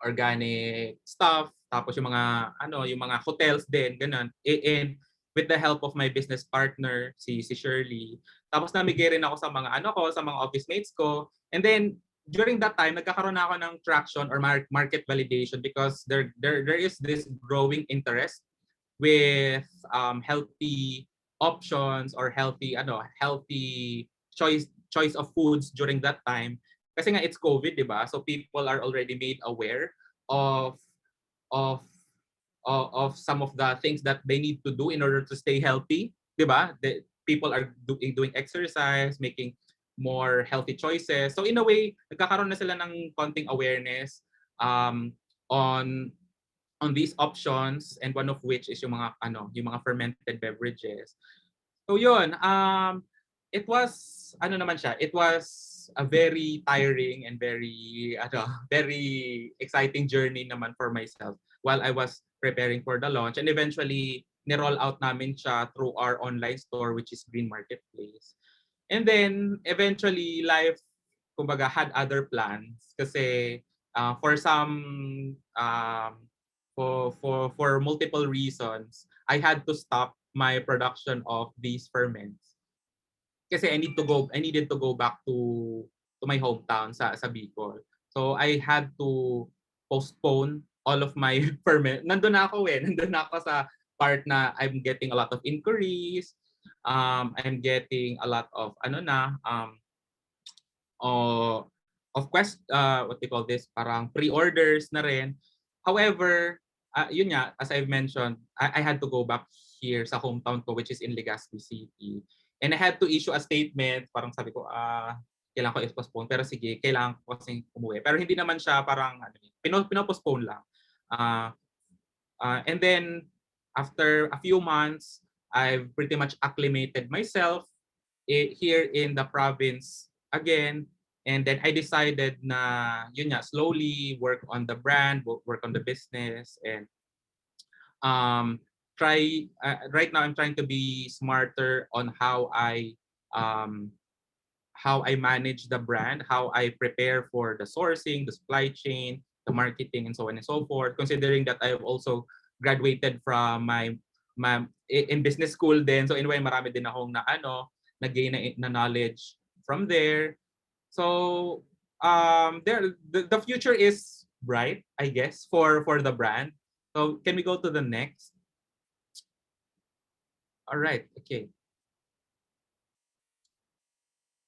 organic stuff, tapos yung mga hotels din, ganun. And with the help of my business partner, si Shirley. Tapos namigay rin ako sa mga sa mga office mates ko. And then during that time, nagkakaroon ako ng traction or market validation because there is this growing interest with healthy options or healthy choice of foods during that time. Kasi nga it's COVID, 'di ba? So people are already made aware of of of some of the things that they need to do in order to stay healthy, 'di ba? The people are doing exercise, making more healthy choices. So in a way, nagkakaroon na sila ng konting awareness on these options, and one of which is yung mga fermented beverages. So yun, it was it was a very tiring and very exciting journey naman for myself while I was preparing for the launch, and eventually ni-roll out namin siya through our online store, which is Green Marketplace. And then eventually life kumbaga had other plans kasi for some for multiple reasons, I had to stop my production of these ferments kasi I needed to go back to my hometown sa Bicol. So I had to postpone all of my ferment. Nandun na ako nandun na ako sa part na I'm getting a lot of inquiries. I'm getting a lot of what they call this, parang pre-orders na rin. However, yun nga, as I've mentioned, I had to go back here sa hometown ko, which is in Legazpi City. And I had to issue a statement, parang sabi ko, kailangan ko i-postpone. Pero sige, kailangan ko kasing umuwi. Pero hindi naman siya parang, pinopostpone lang. And then, after a few months, I've pretty much acclimated myself here in the province again. And then I decided na, yun nga, slowly work on the brand, work on the business, and right now I'm trying to be smarter on um, how I manage the brand, how I prepare for the sourcing, the supply chain, the marketing, and so on and so forth. Considering that I've also graduated from my in business school then, so in a way marami din akong na-gain na knowledge from there. So the future is bright, I guess, for the brand. So can we go to the next? All right, okay.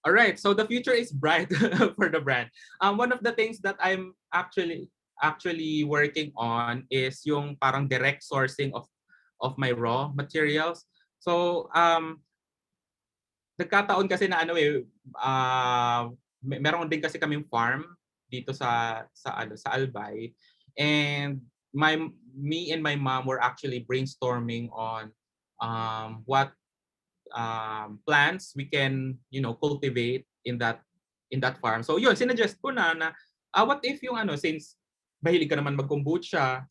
All right, so the future is bright for the brand. One of the things that I'm actually working on is yung parang direct sourcing of my raw materials. So nagkataon kasi na meron din kasi kaming farm dito sa Albay, and me and my mom were actually brainstorming on what plants we can cultivate in that farm. So yun, sinuggest ko na what if yung since mahilig ka naman mag-kombucha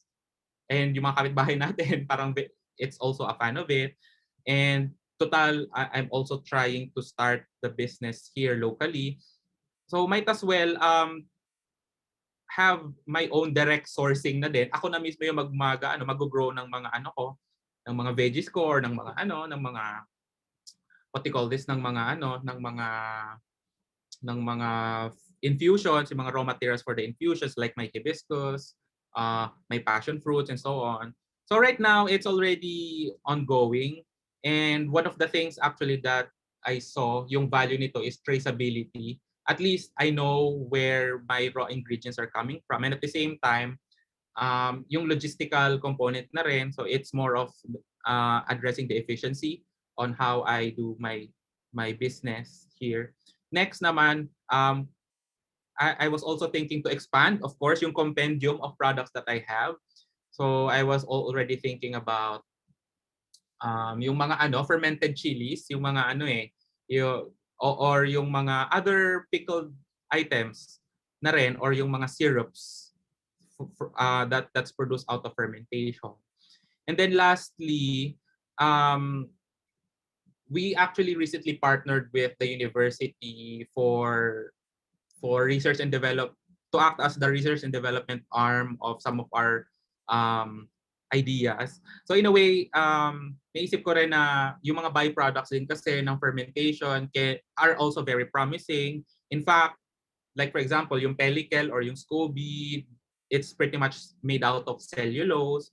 and yung mga kapitbahay natin parang it's also a fan of it, and total I'm also trying to start the business here locally, so might as well have my own direct sourcing na din. Ako na mismo yung mag-grow ng mga ng mga veggies ko, or ng mga what you call this, ng mga infusions, yung mga raw materials for the infusions like my hibiscus, my passion fruits, and so on. So right now it's already ongoing, and one of the things actually that I saw yung value nito is traceability. At least I know where my raw ingredients are coming from, and at the same time yung logistical component na rin, so it's more of addressing the efficiency on how I do my business here. Next naman, I was also thinking to expand, of course, yung compendium of products that I have. So I was already thinking about yung mga fermented chilies, yung mga or yung mga other pickled items na rin, or yung mga syrups that's produced out of fermentation. And then lastly, we actually recently partnered with the university for research and develop to act as the research and development arm of some of our ideas. So in a way, naisip ko rin na yung mga byproducts din kasi ng fermentation are also very promising. In fact, like for example, yung pellicle or yung SCOBY, it's pretty much made out of cellulose.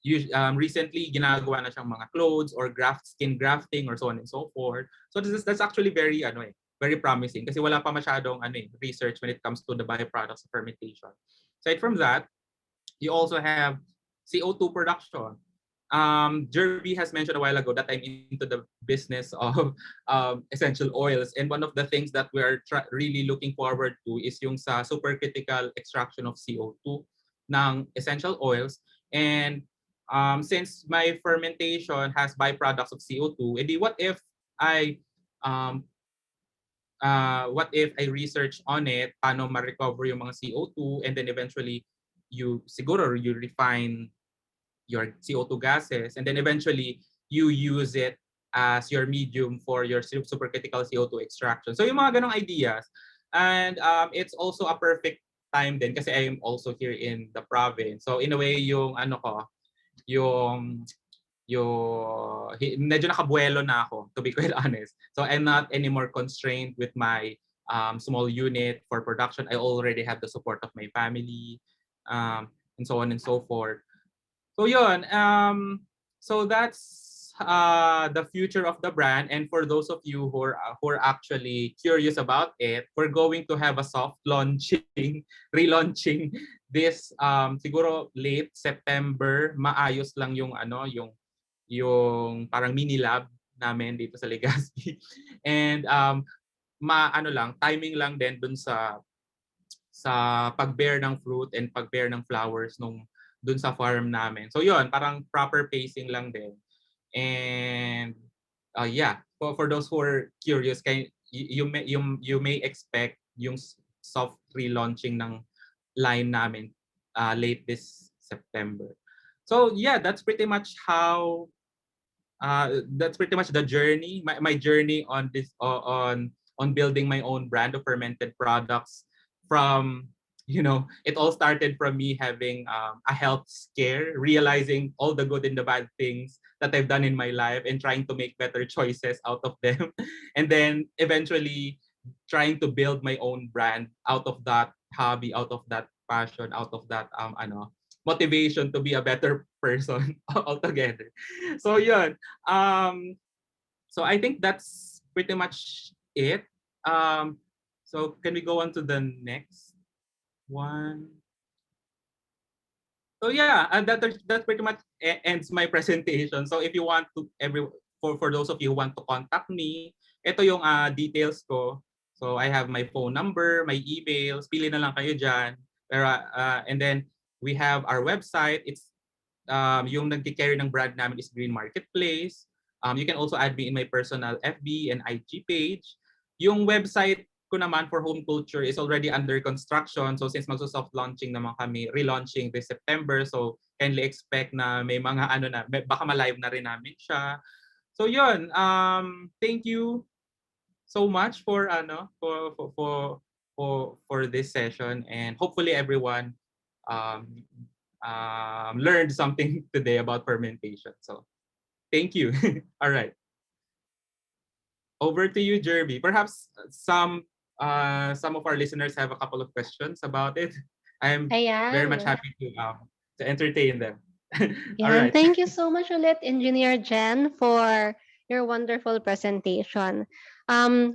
Recently, ginagawa na siyang mga clothes or skin grafting or so on and so forth. So that's actually very very promising kasi wala pa masyadong research when it comes to the byproducts of fermentation. Aside from that, you also have CO2 production. Jirbie has mentioned a while ago that I'm into the business of essential oils, and one of the things that we are really looking forward to is yung sa supercritical extraction of CO2 ng essential oils. And since my fermentation has byproducts of CO2, edi what if I research on it, paano ma-recover yung mga CO2, and then eventually you refine your CO2 gases, and then eventually you use it as your medium for your supercritical CO2 extraction. So yung mga ganong ideas. And it's also a perfect time din kasi I am also here in the province. So in a way, yung medyo nakabuelo na ako, to be quite honest. So I'm not anymore constrained with my small unit for production. I already have the support of my family, and so on and so forth. So yun, so that's the future of the brand. And for those of you who are actually curious about it, we're going to have a soft launching, relaunching siguro late September, maayos lang yung yung parang mini lab namin dito sa Legazpi. And timing lang din dun sa pag-bear ng fruit and pag-bear ng flowers dun sa farm namin. So yun, parang proper pacing lang din. And yeah, for those who are curious, you may expect yung soft relaunching ng line namin late this September. So yeah, that's pretty much the journey, my journey on this on building my own brand of fermented products. From it all started from me having a health scare, realizing all the good and the bad things that I've done in my life and trying to make better choices out of them. And then eventually trying to build my own brand out of that hobby, out of that passion, out of that motivation to be a better person altogether. So yun. So I think that's pretty much it. So can we go on to the next one? So yeah, that pretty much ends my presentation. So if you want to for those of you who want to contact me, ito yung details ko. So I have my phone number, my emails, pili na lang kayo diyan. Pero and then we have our website. It's yung nagki-carry ng brand namin is Green Marketplace. You can also add me in my personal FB and IG page. Yung website ko naman for Homeculture is already under construction. So since magso-soft launching naman kami, relaunching this September. So kindly expect na may mga baka ma-live na rin namin siya. So yun, thank you so much for this session, and hopefully everyone um, learned something today about fermentation. So thank you. All right. Over to you, Jirbie. Perhaps some of our listeners have a couple of questions about it. I'm very much Ayan. happy to entertain them. All Yan. right. Thank you so much ulit, Engineer Jen, for your wonderful presentation.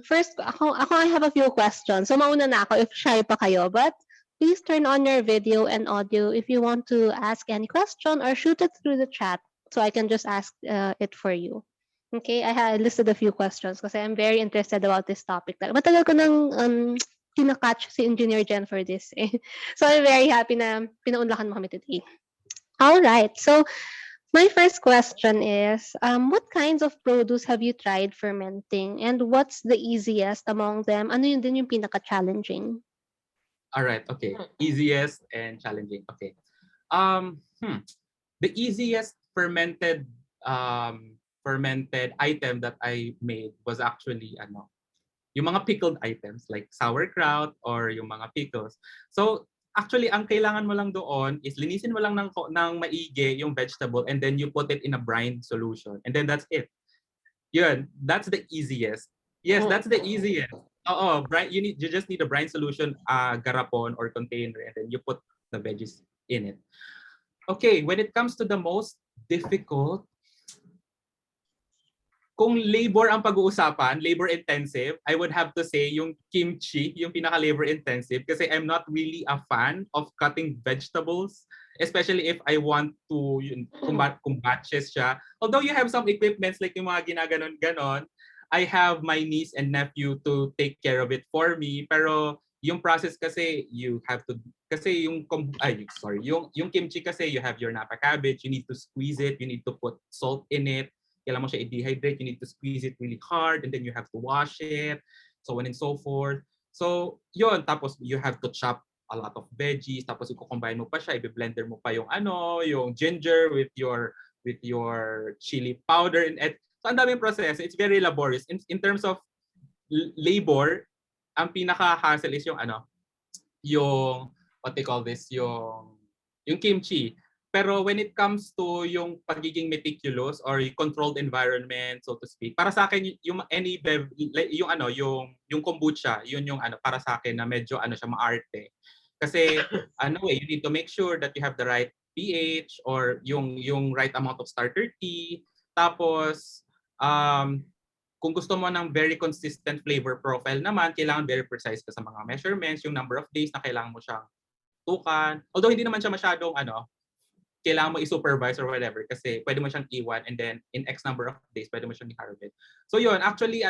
First, ako I have a few questions. So mauna na ako if shy pa kayo. But please turn on your video and audio if you want to ask any question or shoot it through the chat so I can just ask it for you. Okay, I had listed a few questions kasi I'm very interested about this topic. Matagal ko nang kinakatch si Engineer Jen for this. Eh. So I'm very happy na pinaunlakan mo kami today. All right. So my first question is, what kinds of produce have you tried fermenting, and what's the easiest among them? Ano yun din yung pinaka-challenging? All right. Okay. Easiest and challenging. Okay. Um, hmm. The easiest fermented item that I made was actually yung mga pickled items like sauerkraut or yung mga pickles. So actually ang kailangan mo lang doon is linisin mo lang ng maigi yung vegetable and then you put it in a brine solution and then that's it. Yun, that's the easiest. Yes, that's the easiest. Oo, brine, you just need a brine solution, garapon or container, and then you put the veggies in it. Okay, when it comes to the most difficult, kung labor ang pag-uusapan, labor intensive, I would have to say yung kimchi, yung pinaka labor intensive kasi I'm not really a fan of cutting vegetables, especially if I want to kung batches siya. Although you have some equipments like yung mga ginaganon-ganon, I have my niece and nephew to take care of it for me, pero yung process kasi you have to kasi yung kimchi kasi you have your napa cabbage, you need to squeeze it, you need to put salt in it, kailangan mo siya i-dehydrate, you need to squeeze it really hard, and then you have to wash it, so on and so forth. So, yun. Tapos, you have to chop a lot of veggies, tapos i-combine mo pa siya, i-blender mo pa yung ginger with your chili powder, and so, ang daming process. It's very laborious. In terms of labor, ang pinaka-hassle is yung what they call this, yung kimchi. Pero when it comes to yung pagiging meticulous or yung controlled environment, so to speak, para sa akin yung yung kombucha, yun yung para sa akin na medyo siya maarte. Kasi you need to make sure that you have the right pH or yung right amount of starter tea. Tapos kung gusto mo ng very consistent flavor profile naman, kailangan very precise ka sa mga measurements, yung number of days na kailangan mo siyang tukan. Although hindi naman siya masyadong kailangan mo i-supervise or whatever kasi pwede mo siyang iwan and then in X number of days pwede mo siyang i-harvest. So yun, actually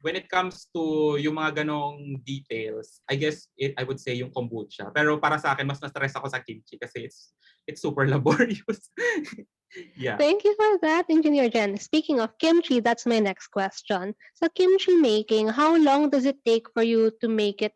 when it comes to yung mga ganong details, I guess I would say yung kombucha. Pero para sa akin mas na-stress ako sa kimchi kasi it's super laborious. Yeah. Thank you for that, Engineer Jen. Speaking of kimchi, that's my next question. So kimchi making, how long does it take for you to make it?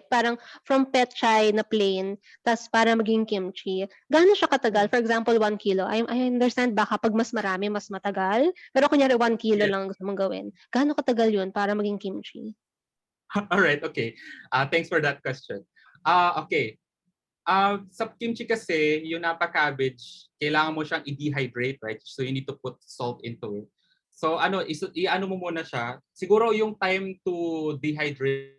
Parang from petchay na plain, tas para maging kimchi. Gaano siya katagal? For example, 1 kilo. I understand baka pag mas marami, mas matagal. Pero kunyari 1 kilo Yes. lang gusto mong gawin. Gaano katagal yun para maging kimchi? All right, okay. Thanks for that question. Okay. Sa kimchi kasi, yung napa cabbage, kailangan mo siyang i-dehydrate, right? So you need to put salt into it. So i-ano mo muna siya. Siguro yung time to dehydrate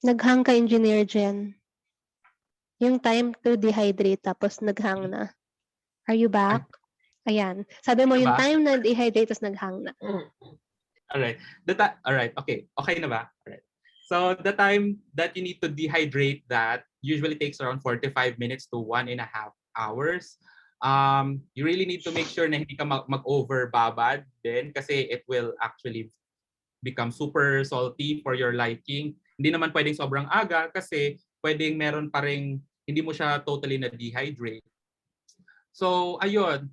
Naghang ka, Engineer Jen. Yung time to dehydrate tapos naghang na. Are you back? Ayan. Sabi mo na yung ba? time na dehydrate tapos naghang na. Alright. Alright, okay. Okay na ba? Alright. So the time that you need to dehydrate that usually takes around 45 minutes to 1.5 hours. You really need to make sure na hindi ka mag-overbabad din kasi it will actually become super salty for your liking. Hindi naman pwedeng sobrang aga kasi pwedeng meron pa ring hindi mo siya totally na dehydrate. So ayun,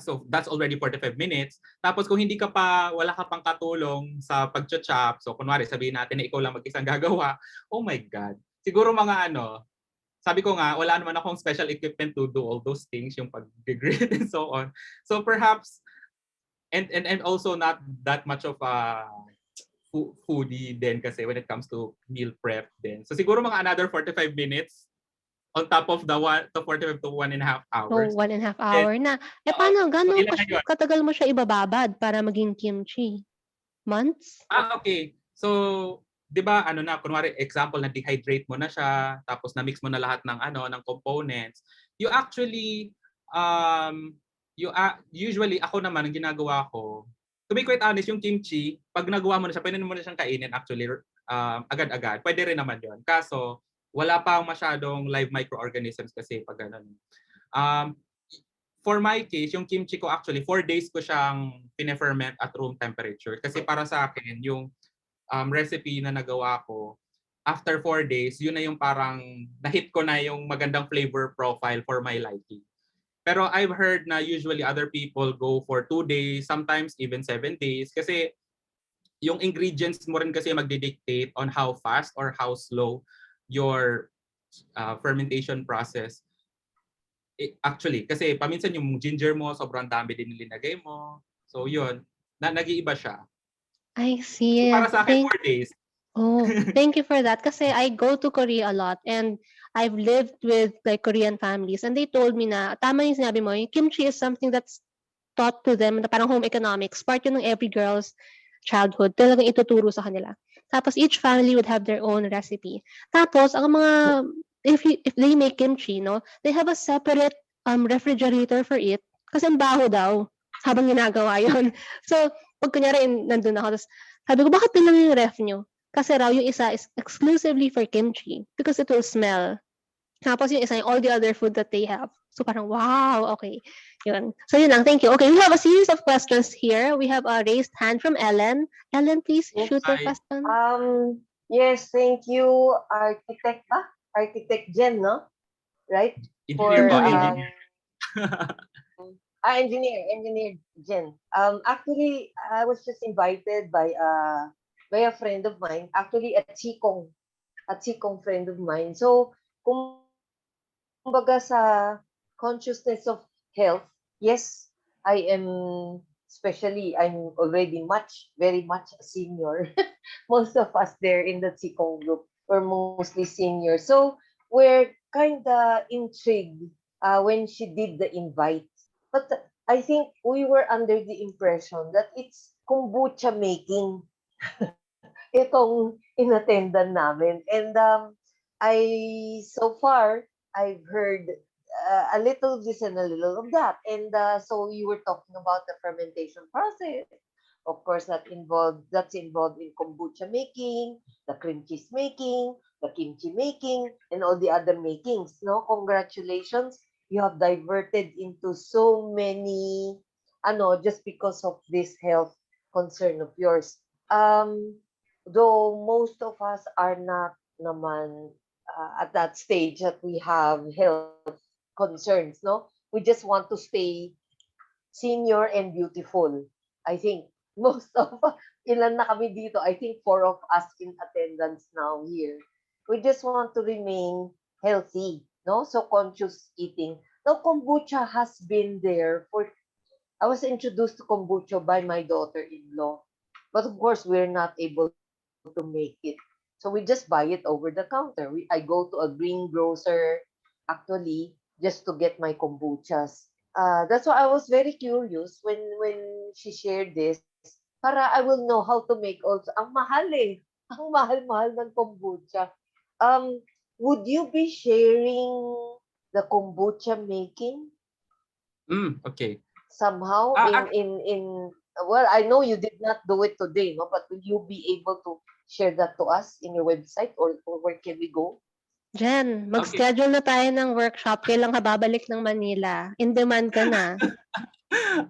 so that's already 45 minutes. Tapos kung wala ka pang katulong sa pag-chop, so kunwari sabihin natin na ikaw lang mag-isang gagawa, oh my God. Siguro mga sabi ko nga, wala naman akong special equipment to do all those things, yung pag-grate and so on. So perhaps, and also not that much of a foodie din kasi when it comes to meal prep din. So siguro mga another 45 minutes on top of the 45 to 1.5 So, hours. 1.5 And, hour na. so Paano? Gaano ilan na yun? katagal mo siya ibababad para maging kimchi? Months? Okay. So, 'di ba kunwari example na dehydrate mo na siya, tapos na mix mo na lahat ng components. You actually usually ako naman ang ginagawa ko, to be quite honest, yung kimchi, pag nagawa mo na siya, pwede mo na siyang kainin actually agad-agad. Pwede rin naman 'yon. Kaso wala pa masyadong live microorganisms kasi pag ganun. Um, for my case, yung kimchi ko actually 4 days ko siyang pine-ferment at room temperature kasi para sa akin yung recipe na nagawa ko after 4 days, yun na yung parang na-hit ko na yung magandang flavor profile for my liking. Pero I've heard na usually other people go for 2 days, sometimes even 7 days kasi yung ingredients mo rin kasi magdidictate on how fast or how slow your fermentation process. Actually, kasi paminsan yung ginger mo, sobrang dami din nilinagay mo. So yun, nag-iiba siya. I So, see. para sa akin, 4 days. Thank you for that. Kasi I go to Korea a lot and I've lived with like Korean families and they told me na tama yung sinabi mo, yung kimchi is something that's taught to them na parang home economics. Part yun ng every girl's childhood. Talagang ituturo sa kanila. Tapos each family would have their own recipe. Tapos ang mga if they make kimchi, no, they have a separate refrigerator for it kasi ang baho daw habang ginagawa yon. So, pag kunyari nandun ako, tapos sabi ko, bakit lang yung ref nyo? Kasi raw yung isa is exclusively for kimchi because it will smell. Tapos yung isa yung all the other food that they have. So parang, wow, okay. Yun. So yun lang, thank you. Okay, we have a series of questions here. We have a raised hand from Ellen. Ellen, please Yes. shoot your Ay, question. Yes, thank you, Architect ba? Architect Jen, no? Right? engineer For po, Mm-mm. engineer. engineer Jen. Actually, I was just invited by a friend of mine, actually a chikong friend of mine. So, kumbaga sa consciousness of health, yes, I'm already very much a senior. Most of us there in the chikong group were mostly seniors. So, we're kind of intrigued when she did the invite. But I think we were under the impression that it's kombucha making itong inattendan namin. And so far, I've heard a little this and a little of that. And so you were talking about the fermentation process. Of course, that's involved in kombucha making, the cream cheese making, the kimchi making, and all the other makings. No, congratulations, you have diverted into so many, just because of this health concern of yours. Um, though most of us are not naman at that stage that we have health concerns, no? We just want to stay senior and beautiful. I think most of ilan na kami dito. I think four of us in attendance now here. We just want to remain healthy, no? So conscious eating. Now kombucha has been there for. I was introduced to kombucha by my daughter-in-law, but of course we're not able to make it. So we just buy it over the counter. I go to a greengrocer actually just to get my kombuchas. That's why I was very curious when she shared this para I will know how to make also. Ang mahal eh. Ang mahal-mahal ng kombucha. Um, would you be sharing the kombucha making Okay. somehow Ah, in well, I know you did not do it today, no, but will you be able to share that to us in your website, or where can we go? Jen, okay. mag-schedule na tayo ng workshop. Kailan ka babalik ng Manila? In demand ka na.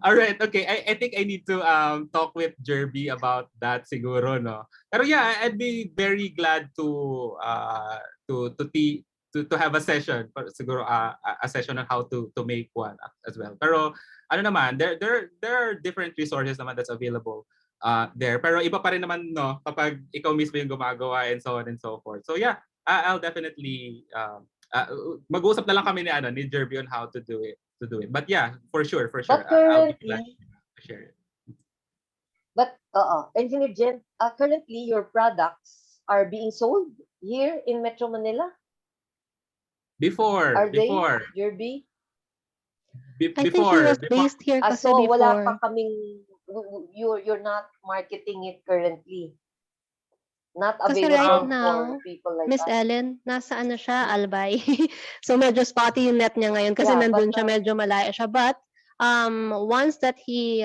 All right, okay. I think I need to talk with Jirbie about that siguro, no. Pero yeah, I'd be very glad to to t- to have a session, siguro a session on how to make one as well. Pero ano naman, there are different resources naman that's available there. Pero iba pa rin naman, no, kapag ikaw mismo yung gumagawa and so on and so forth. So yeah, I'll definitely mag-uusap na lang kami ni Jirbie on how to do it. But yeah, for sure, But I'll be glad currently, to share it. Engineer Jen, currently your products are being sold here in Metro Manila. Before, Are they, before, Jirbie? I think he was before. based here kasi So wala pa before. kaming, you're not marketing it currently. Not Kasi right available for now, people like Miss us. Ellen, nasa ano siya, Albay. So medyo spotty yung net niya ngayon kasi Yeah, but nandun siya, medyo malayo siya. But once that he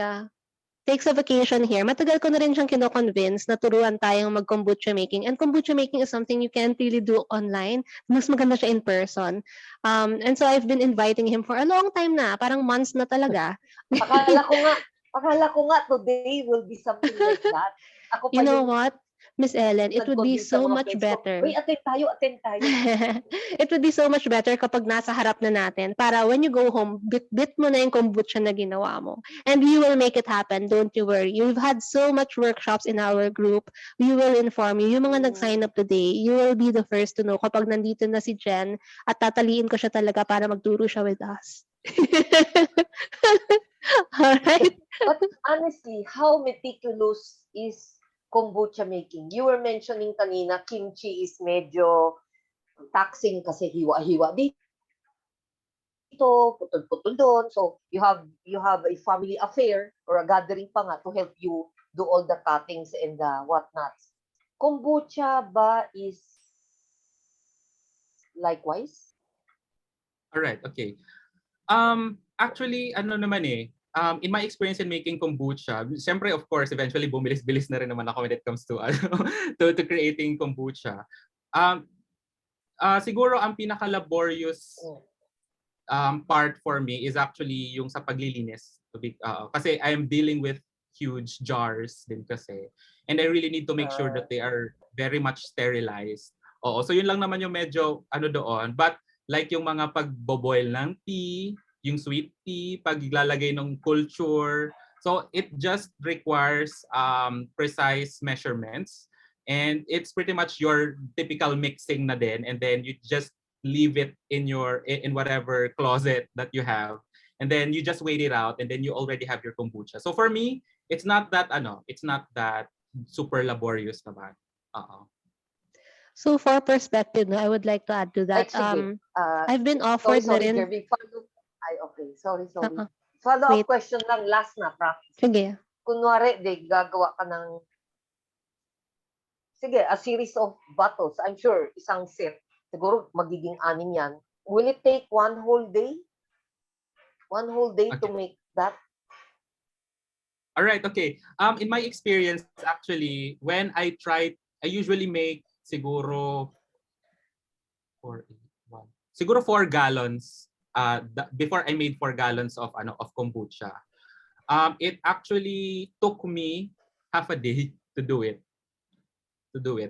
takes a vacation here, matagal ko na rin siyang kino-convince na turuan tayong mag-kombucha making. And kombucha making is something you can't really do online. Mas maganda siya in person. And so I've been inviting him for a long time na, parang months na talaga. akala ko nga, today will be something like that. Ako pa You know yung what, Miss Ellen, it would be nag-convince sa so mga much friends ko, better. uy, attend tayo. It would be so much better kapag nasa harap na natin para when you go home, bit mo na yung kombucha na ginawa mo. And we will make it happen, don't you worry. We've had so much workshops in our group. We will inform you. Yung mga nag-sign up today, you will be the first to know kapag nandito na si Jen at tataliin ko siya talaga para magturo siya with us. Alright? But honestly, how meticulous is kombucha making? You were mentioning kanina, kimchi is medyo taxing kasi hiwa-hiwa dito, putol-putol doon. So you have a family affair or a gathering pa nga to help you do all the cuttings and the whatnots. Kombucha ba is likewise? All right, okay. Actually, ano naman in my experience in making kombucha, siyempre of course, eventually bumilis-bilis na rin naman ako when it comes to to creating kombucha. Um, siguro ang pinaka-laborious part for me is actually yung sa paglilinis. Kasi I am dealing with huge jars din kasi. And I really need to make sure that they are very much sterilized. Oo, so yun lang naman yung medyo ano doon. But like yung mga pagboboil ng tea, yung sweet tea, paglalagay ng culture. So it just requires precise measurements. And it's pretty much your typical mixing na din. And then you just leave it in whatever closet that you have, and then you just wait it out, and then you already have your kombucha. So for me, it's not that super laborious naman. So for perspective, no, I would like to add to Like, that. sige. I've been Sorry, offered na rin. Jirbie. Okay. Sorry. Uh-uh. Follow-up Wait, question lang, last na, practice. sige. Kunwari, gagawa ka ng, sige, a series of bottles. I'm sure, isang set. Siguro, magiging 6 yan. will it take one whole day? One whole day to Okay. make that? All right. Okay. In my experience, actually, when I tried, I usually make siguro 4, 8, 1. Siguro 4 gallons. Before I made 4 gallons of kombucha. It actually took me half a day to do it.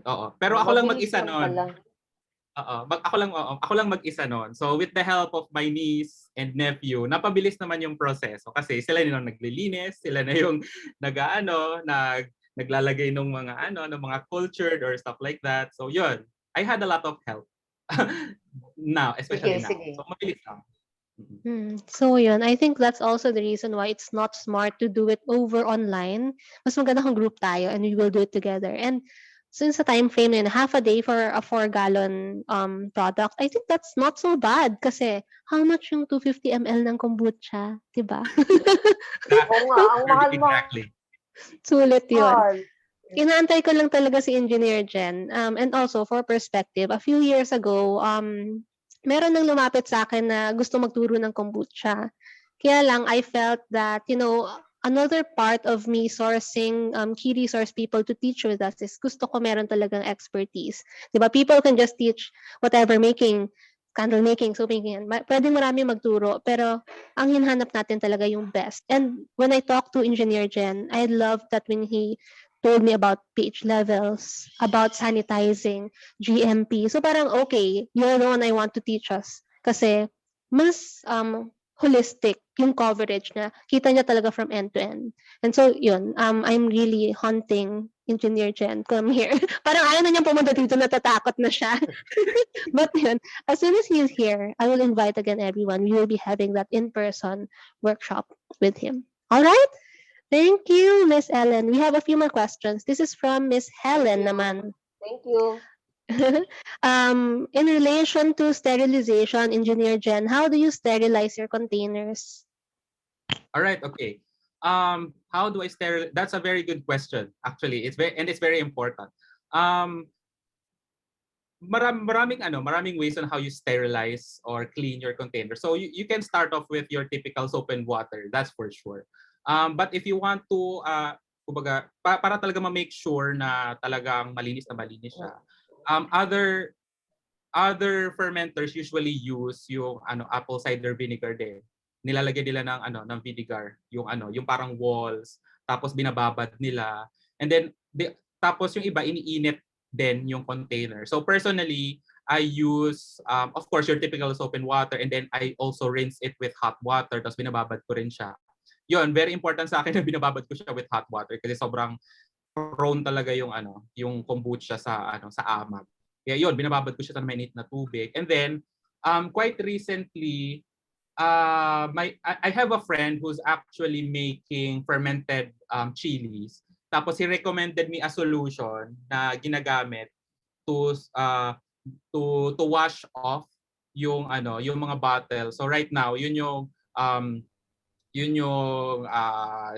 Oo. Pero ako lang Mabilis mag-isa lang noon. pala. Ako lang mag-isa noon. So with the help of my niece and nephew, napabilis naman yung proseso kasi sila yung naglilinis, sila na yung naglalagay ng ng mga cultured or stuff like that. So yun, I had a lot of help. Now, especially Sige, now. sige. So mabilis lang. Mhm. So yun, I think that's also the reason why it's not smart to do it over online. Mas maganda kung group tayo and we will do it together. And since the time frame yun, half a day for a 4 gallon product, I think that's not so bad kasi how much yung 250 ml ng kombucha, 'di ba? That, Oo nga, ang mahal-mahal. exactly. Sulit yun. Inaantay ko lang talaga si Engineer Jen. And also, for perspective, a few years ago, meron nang lumapit sa akin na gusto magturo ng kombucha. Kaya lang, I felt that, another part of me sourcing key resource people to teach with us is gusto ko meron talagang expertise. Diba? People can just teach whatever making, candle making, soap making. Pwedeng marami magturo, pero ang hinahanap natin talaga yung best. And when I talked to Engineer Jen, I loved that when he told me about pH levels, about sanitizing, GMP. So parang, okay, you're the one I want to teach us. Kasi mas holistic yung coverage na kita niya talaga from end to end. And so, yun, I'm really hunting Engineer Jen, come here. Parang ayaw na niyang pumunta dito, natatakot na siya. But yun, as soon as he's here, I will invite again everyone. We will be having that in-person workshop with him. All right? Thank you, Miss Ellen. We have a few more questions. This is from Miss Thank Helen you. naman. Thank you. In relation to sterilization, Engineer Jen, how do you sterilize your containers? All right, okay. How do I sterilize? That's a very good question. Actually, it's very important. Um, maraming ways on how you sterilize or clean your container. So you can start off with your typical soap and water, that's for sure. But if you want to kumbaga, para talaga ma-make sure na talagang malinis na malinis siya. Other fermenters usually use yung apple cider vinegar din. Nilalagay nila ng vinegar, yung parang walls, tapos binababad nila. And then tapos yung iba iniinit din yung container. So personally, I use of course your typical soap and water, and then I also rinse it with hot water, tapos binababad ko rin siya. Yun, very important sa akin na binababad ko siya with hot water kasi sobrang prone talaga yung kombucha sa amag. Kaya yun, binababad ko siya sa mainit na tubig. And then quite recently, I have a friend who's actually making fermented chilies. Tapos he recommended me a solution na ginagamit to wash off yung mga bottle. So right now,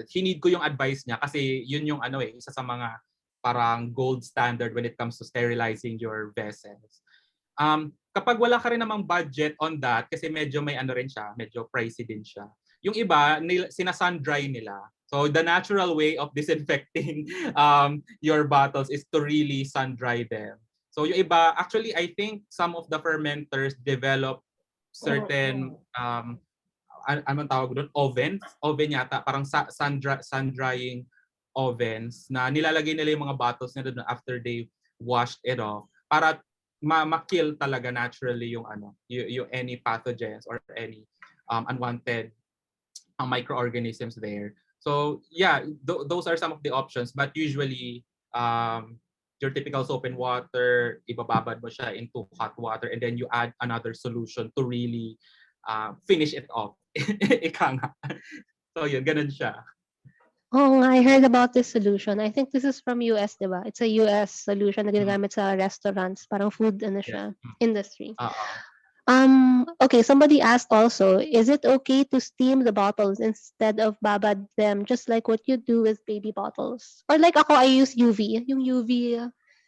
hinid ko yung advice niya kasi yun yung isa sa mga parang gold standard when it comes to sterilizing your vessels. Kapag wala ka rin namang budget on that, kasi medyo may rin siya, medyo pricey din siya. Yung iba, sina-sun-dry nila. So the natural way of disinfecting your bottles is to really sun-dry them. So yung iba, actually, I think some of the fermenters develop certain anong tawag doon? Oven yata, parang sun-drying ovens na nilalagay nila yung mga bottles nila doon after they washed it off para ma-kill talaga naturally yung yung any pathogens or any unwanted microorganisms there. So yeah, those are some of the options, but usually your typical soap and water, ibababad mo siya into hot water and then you add another solution to really finish it off. Ika nga. So yun, ganun siya. Oh, I heard about this solution. I think this is from US, di ba? It's a US solution na ginagamit sa restaurants, parang food Yes. siya, industry. Uh-uh. Okay, somebody asked also, is it okay to steam the bottles instead of babad them, just like what you do with baby bottles? Or like ako, I use UV, yung UV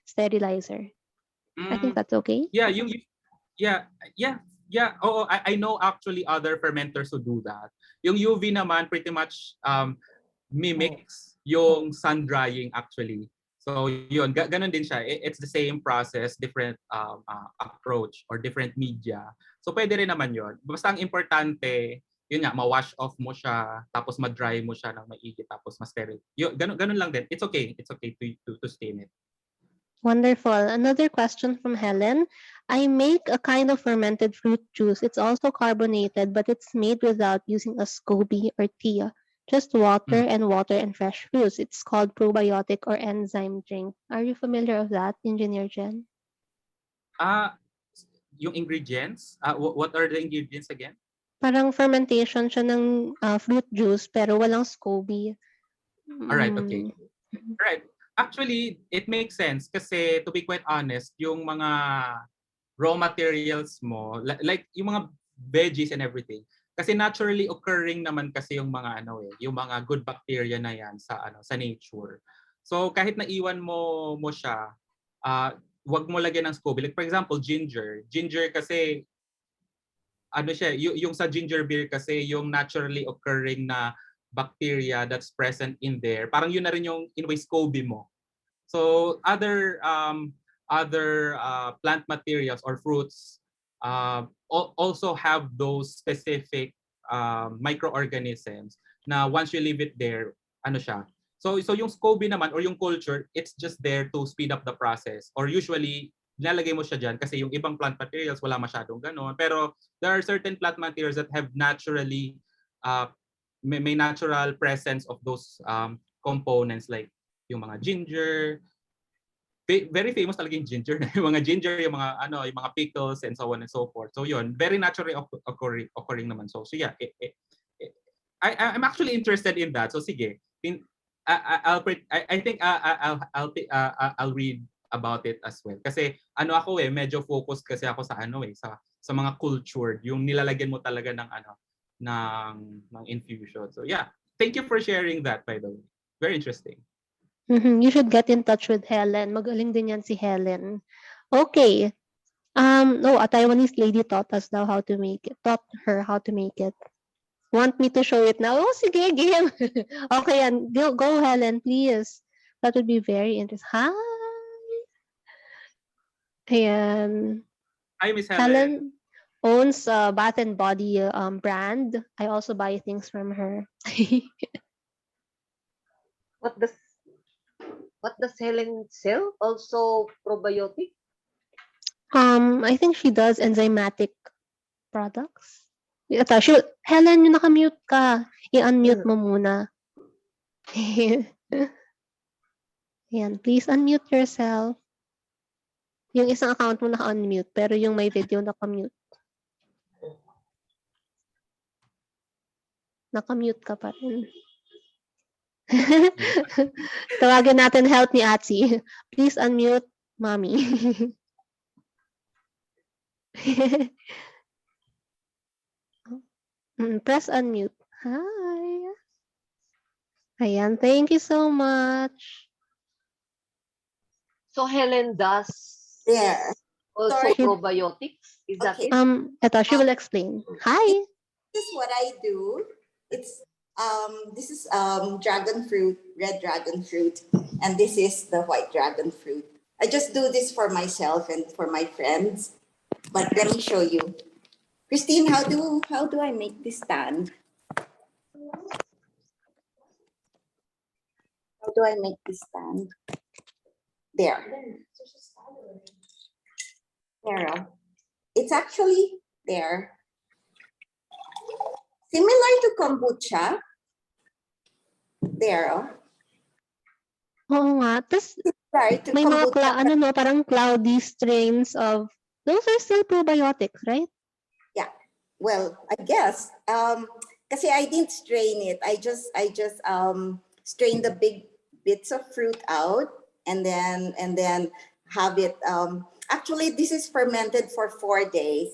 sterilizer. I think that's okay. Yeah, yeah, Yeah, I know actually other fermenters who do that. Yung UV naman pretty much Mm. mimics yung sun drying actually. So yun, ganun din siya. It's the same process, different approach or different media. So pwede rin naman yun. Basta ang importante, yun nga, ma-wash off mo siya, tapos ma-dry mo siya ng maigi, tapos ma-sterile. Yun, ganun lang din. It's okay. It's okay to steam it. Wonderful. Another question from Helen. I make a kind of fermented fruit juice. It's also carbonated, but it's made without using a SCOBY or tea. Just Mm. water and fresh fruits. It's called probiotic or enzyme drink. Are you familiar with that, Engineer Jen? Ah, yung ingredients, what are the ingredients again? Parang fermentation siya ng fruit juice pero walang SCOBY. All right, okay. Mm. Right. Actually, it makes sense kasi to be quite honest, yung mga raw materials mo, like yung mga veggies and everything, kasi naturally occurring naman kasi yung mga yung mga good bacteria na yan sa nature. So kahit naiwan mo siya, wag mo lagyan ng SCOBY. Like for example, ginger. Ginger kasi siya, yung sa ginger beer kasi yung naturally occurring na bacteria that's present in there. Parang yun na rin yung in a way SCOBY mo. So other plant materials or fruits also have those specific microorganisms na once you leave it there, siya. So yung SCOBY naman or yung culture, it's just there to speed up the process. Or usually nilalagay mo siya diyan kasi yung ibang plant materials wala masyadong ganoon. Pero there are certain plant materials that have naturally may natural presence of those components like yung mga ginger, very famous talaga yung ginger. Yung mga ginger, yung mga yung mga pickles and so on and so forth. So yun, very naturally occurring naman. So yeah, I'm actually interested in that. So sige, I think I'll read about it as well. Kasi ako medyo focused kasi ako sa sa mga cultured, yung nilalagyan mo talaga ng ng infusion. So yeah, thank you for sharing that, by the way. Very interesting. You should get in touch with Helen. Magaling din yan si Helen. Okay. No, a Taiwanese lady taught us now how to make it. Taught her how to make it. Want me to show it now? Oh, sige, game. Okay, yan. Go, Helen, please. That would be very interesting. Hi! Ayan. Hi, Miss Helen. Helen owns a Bath and Body brand. I also buy things from her. What does Helen sell? Also probiotic? I think she does enzymatic products. Ito, Helen, yung nakamute ka. I-unmute mo muna. Ayan, please unmute yourself. Yung isang account mo naka-unmute, pero yung may video naka-mute. Naka-mute ka pa rin. Tawagin natin help ni Atsi. Please unmute, mommy. Press unmute. Hi. Ayan, thank you so much. So Helen does There. also Sorry. probiotics? Is that Okay. it? Ito, she will explain. Hi. This is what I do. It's this is dragon fruit, red dragon fruit, and this is the white dragon fruit. I just do this for myself and for my friends. But let me show you. Christine, how do I make this stand? How do I make this stand? There. There. It's actually there. Similar to kombucha. There. Oo nga. Tapos, Sorry, to may mga kombucha. parang cloudy strains of, those are still probiotics, right? Yeah. Well, I guess. Kasi I didn't strain it. I just strained the big bits of fruit out and then have it. Actually, this is fermented for 4 days,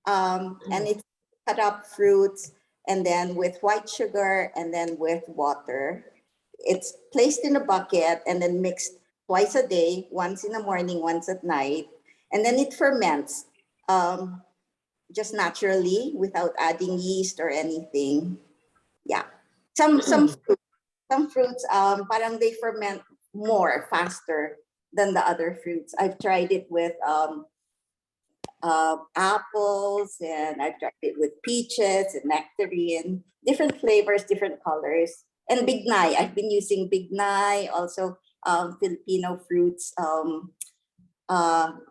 and it's cut up fruits and then with white sugar and then with water. It's placed in a bucket and then mixed twice a day, once in the morning, once at night, and then it ferments. just naturally without adding yeast or anything. Yeah. Some fruits parang they ferment more faster than the other fruits. I've tried it with apples, and I've tried it with peaches and nectarine, different flavors, different colors. And bignay, I've been using bignay, also Filipino fruits,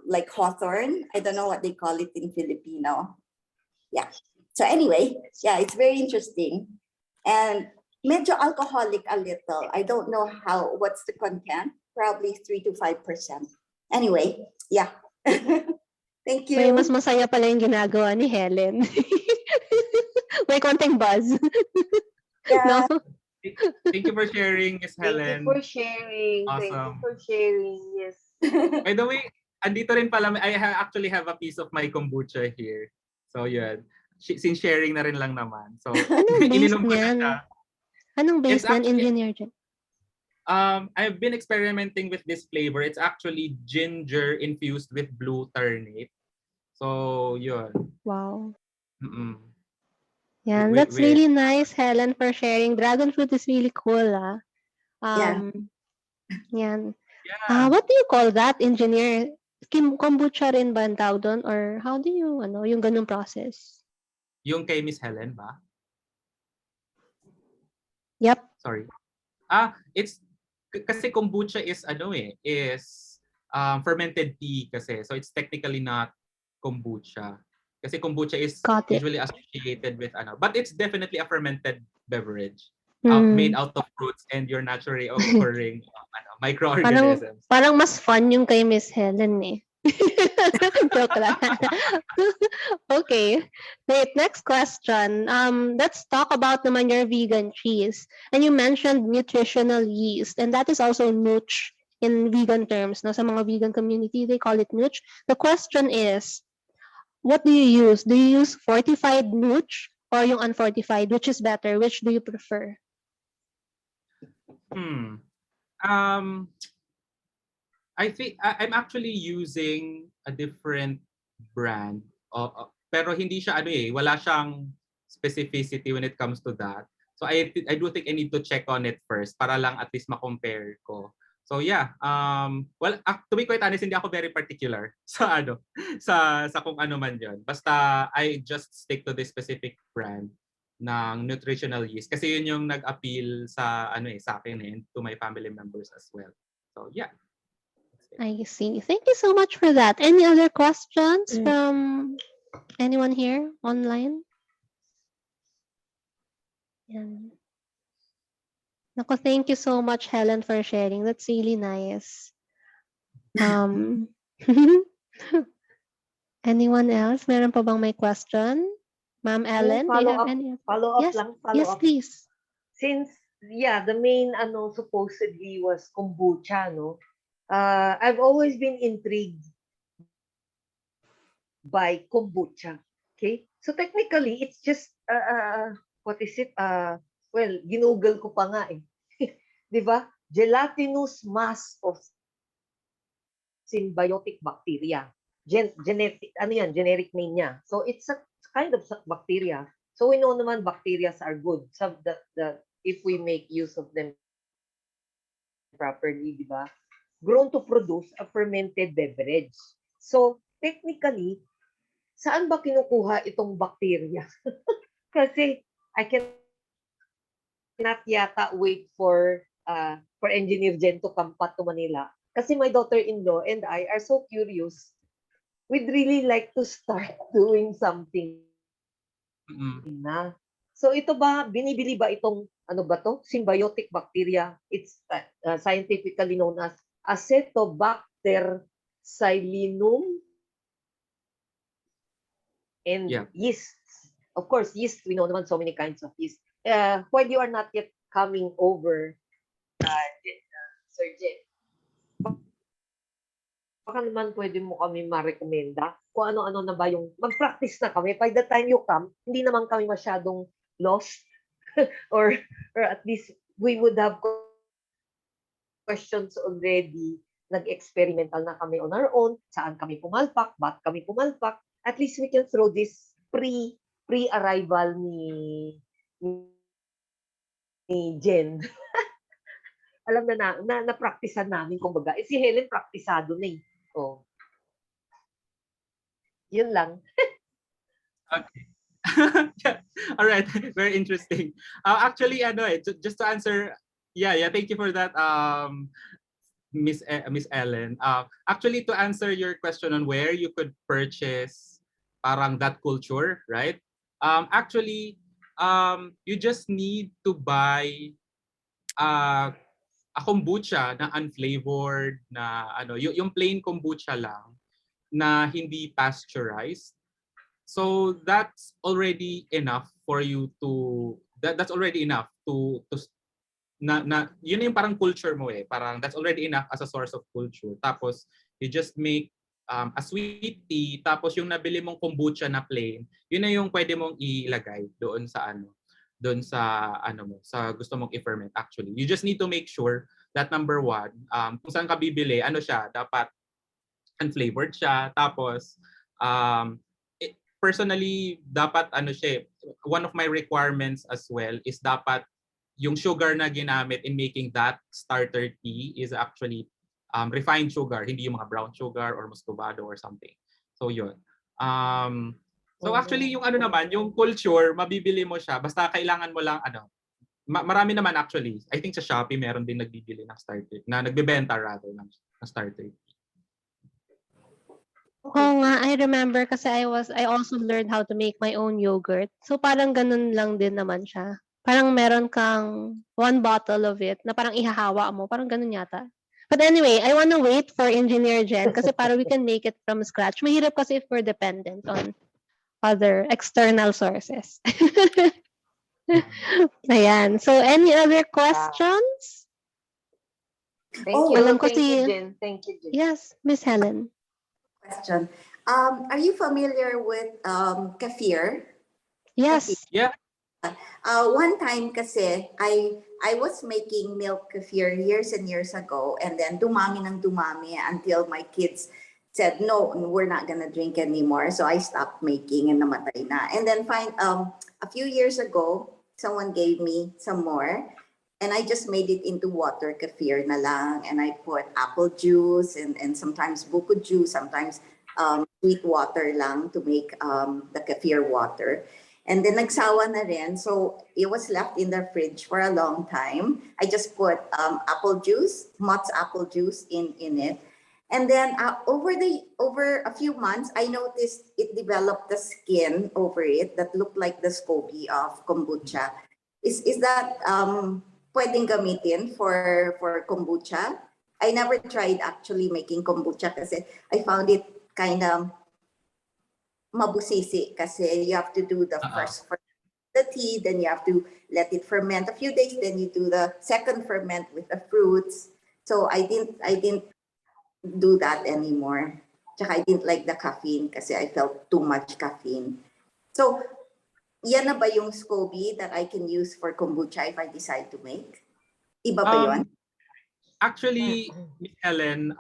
like hawthorn. I don't know what they call it in Filipino. Yeah. So anyway, yeah, it's very interesting. And medyo alcoholic a little. I don't know what's the content, probably 3 to 5%. Anyway, yeah. Thank May mas you. masaya pala yung ginagawa ni Helen. May konting buzz. No? Yeah. Thank you for sharing, Miss Thank you Helen. for sharing. Thank you Awesome. for sharing. Yes. By the way, andito rin pala, actually have a piece of my kombucha here. So yun, since sharing na rin lang naman. So Anong base ininom ko na niyan? siya. Anong base It's niyan, actually, Engineer Jen? I've been experimenting with this flavor. It's actually ginger infused with blue turnip. So yun. Wow. Mm-mm. Yan, that's really nice, Helen, for sharing. Dragon fruit is really cool, ah. Yeah. Yan. Yeah. What do you call that, engineer? Kombucha rin ba ang tawag doon? Or how do you, yung ganung process? Yung kay Miss Helen ba? Yep. Sorry. It's kasi kombucha is fermented tea kasi. So it's technically not kombucha. Kasi kombucha is Got it. usually associated with but it's definitely a fermented beverage made Mm. out of fruits and your naturally occurring microorganisms. Parang mas fun yung kay Miss Helen eh. Joke lang. Okay. Wait, next question. Let's talk about naman your vegan cheese. And you mentioned nutritional yeast, and that is also nooch in vegan terms. No? Sa mga vegan community, they call it nooch. The question is, what do you use? Do you use fortified nooch or yung unfortified? Which is better? Which do you prefer? I think I'm actually using a different brand. Pero hindi siya wala siyang specificity when it comes to that. So I do think I need to check on it first para lang at least ma-compare ko. So yeah, to be quite honest, hindi ako very particular sa sa kung ano man 'yon. Basta I just stick to this specific brand ng nutritional yeast kasi yun yung nag-appeal sa sa akin and to my family members as well. So yeah. I see. Thank you so much for that. Any other questions from anyone here online? Yan. Nako, thank you so much, Helen, for sharing. That's really nice. Anyone else? Meron pa bang may question? Ma'am Ellen, do you have any? Follow up Yes, lang. Follow yes, up. please. Since, the main, supposedly was kombucha, no? I've always been intrigued by kombucha. Okay? So technically, it's just, what is it? Well, ginugol ko pa nga eh. Di ba? Gelatinous mass of symbiotic bacteria. Genetic, generic name niya. So it's a kind of bacteria. So we know naman bacteria are good. If we make use of them properly, di ba? Grown to produce a fermented beverage. So technically, saan ba kinukuha itong bacteria? Kasi I cannot yata wait for Engineer Jen to come pa to Manila. Kasi my daughter-in-law and I are so curious. We'd really like to start doing something na. So ito ba, binibili ba itong, symbiotic bacteria? It's scientifically known as Acetobacter psilocybe and yeast. Of course, yeast, we know naman so many kinds of yeast. While you are not yet coming over, Sir Jen, baka naman pwede mo kami ma-recommenda kung ano-ano na ba yung mag-practice na kami. By the time you come, hindi naman kami masyadong lost or at least we would have questions already. Nag-experimental na kami on our own, saan kami pumalpak, ba't kami pumalpak. at least we can throw this pre-arrival ni Jen. Alam na praktisan namin kumbaga. Si Helen praktisado na eh. Oh. Yun lang. Okay. Yeah. All right. Very interesting. Actually, just to answer, yeah, thank you for that, Miss Ellen. Actually, to answer your question on where you could purchase parang that culture, right? Actually, you just need to buy uh, a kombucha na unflavored na yung plain kombucha lang na hindi pasteurized. So that's already enough for you to that's already enough to yun yung parang culture mo eh. Parang that's already enough as a source of culture. Tapos you just make a sweet tea, tapos yung nabili mong kombucha na plain, yun na yung pwede mong ilagay doon sa mo, sa gusto mong i-ferment actually. You just need to make sure that number one, kung saan ka bibili, siya, dapat unflavored siya. Tapos personally, dapat siya, one of my requirements as well is dapat yung sugar na ginamit in making that starter tea is actually refined sugar, hindi yung mga brown sugar or muscovado or something. So yun. So actually yung naman, yung culture, mabibili mo siya basta kailangan mo lang marami naman actually. I think sa Shopee meron din nagbibili ng starter, na nagbebenta rather ng starter tea. Oo nga, I remember kasi I also learned how to make my own yogurt. So parang ganun lang din naman siya. Parang meron kang 1 bottle of it na parang ihahawa mo, parang ganun yata. But anyway, I wanna wait for Engineer Jen kasi para we can make it from scratch. Mahirap kasi if we're dependent on other external sources. Ayan. So any other questions? Thank you. Alam ko Thank you, si Jen. Thank you, Jen. Yes, Miss Helen. Question. Are you familiar with kefir? Yes. Yeah. One time kasi, I was making milk kefir years and years ago, and then dumami until my kids said, no, we're not gonna drink anymore. So I stopped making and namatay na. And then a few years ago, someone gave me some more, and I just made it into water kefir na lang, and I put apple juice and sometimes buko juice, sometimes sweet water lang to make the kefir water. And then nagsawa na rin, so it was left in the fridge for a long time. I just put apple juice, Mott's apple juice in it. And then over a few months, I noticed it developed the skin over it that looked like the SCOBY of kombucha. Is that pwedeng gamitin for kombucha? I never tried actually making kombucha kasi I found it kind of mabusisi kasi you have to do the first ferment the tea, then you have to let it ferment a few days, then you do the second ferment with the fruits. So I didn't do that anymore. Tsaka I didn't like the caffeine kasi I felt too much caffeine. So yan na ba yung SCOBY that I can use for kombucha if I decide to make? Iba ba yun? Actually, Miss Helen,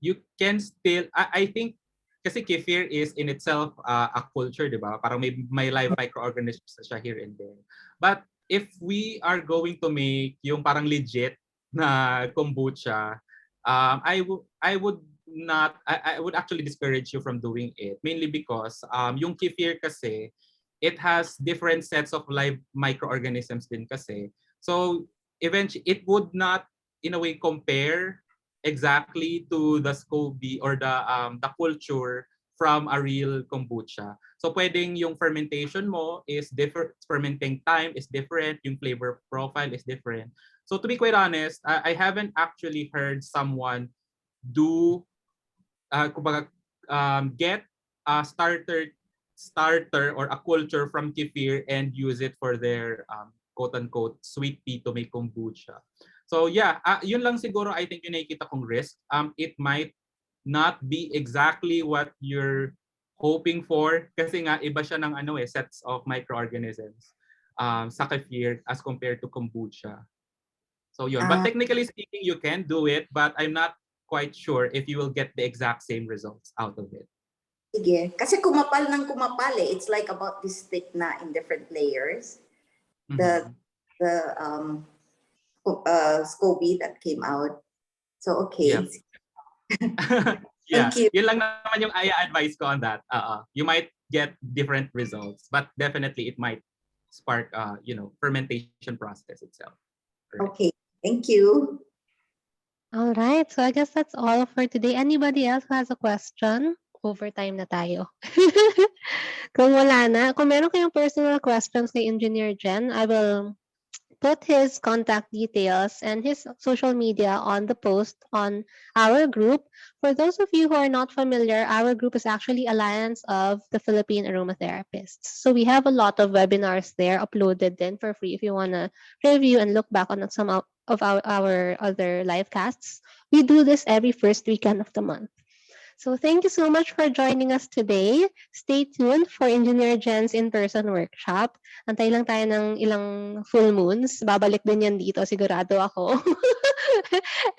you can still, I think, kasi kefir is in itself a culture, di ba? Parang may live microorganisms na siya here and there. But if we are going to make yung parang legit na kombucha, I would actually discourage you from doing it, mainly because yung kefir kasi, it has different sets of live microorganisms din kasi. So eventually, it would not in a way compare exactly to the SCOBY or the culture from a real kombucha. So pwedeng yung fermentation mo is different, fermenting time is different, yung flavor profile is different. So to be quite honest, I haven't actually heard someone do get a starter or a culture from kefir and use it for their quote-unquote sweet tea to make kombucha. So yeah, yun lang siguro I think yung nakikita kong risk. It might not be exactly what you're hoping for kasi nga iba siya ng sets of microorganisms sa kefir as compared to kombucha. So yun. But technically speaking, you can do it, but I'm not quite sure if you will get the exact same results out of it. Sige. Kasi kumapal ng kumapal eh. It's like about this thick na in different layers. The SCOBY that came out. So, okay. Yep. Yeah, Thank you. yun lang naman yung advice ko on that. You might get different results, but definitely it might spark, fermentation process itself. Right. Okay. Thank you. All right. So I guess that's all for today. Anybody else who has a question? Overtime na tayo. Kung wala na, kung meron kayong personal questions kay Engineer Jen, I will put his contact details and his social media on the post on our group. For those of you who are not familiar, our group is actually Alliance of the Philippine Aromatherapists. So we have a lot of webinars there uploaded then for free if you want to review and look back on some of our other live casts. We do this every first weekend of the month. So thank you so much for joining us today. Stay tuned for Engineer Jen's in-person workshop. Antay lang tayo ng ilang full moons. Babalik din yan dito, sigurado ako.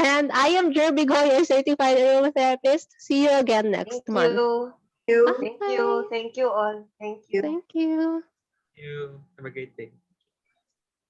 And I am Jirbie, your certified aromatherapist. See you again next Thank month. you. Thank you. Thank Bye. you. Thank you all. Thank you. Thank you. Thank you. Have a great day.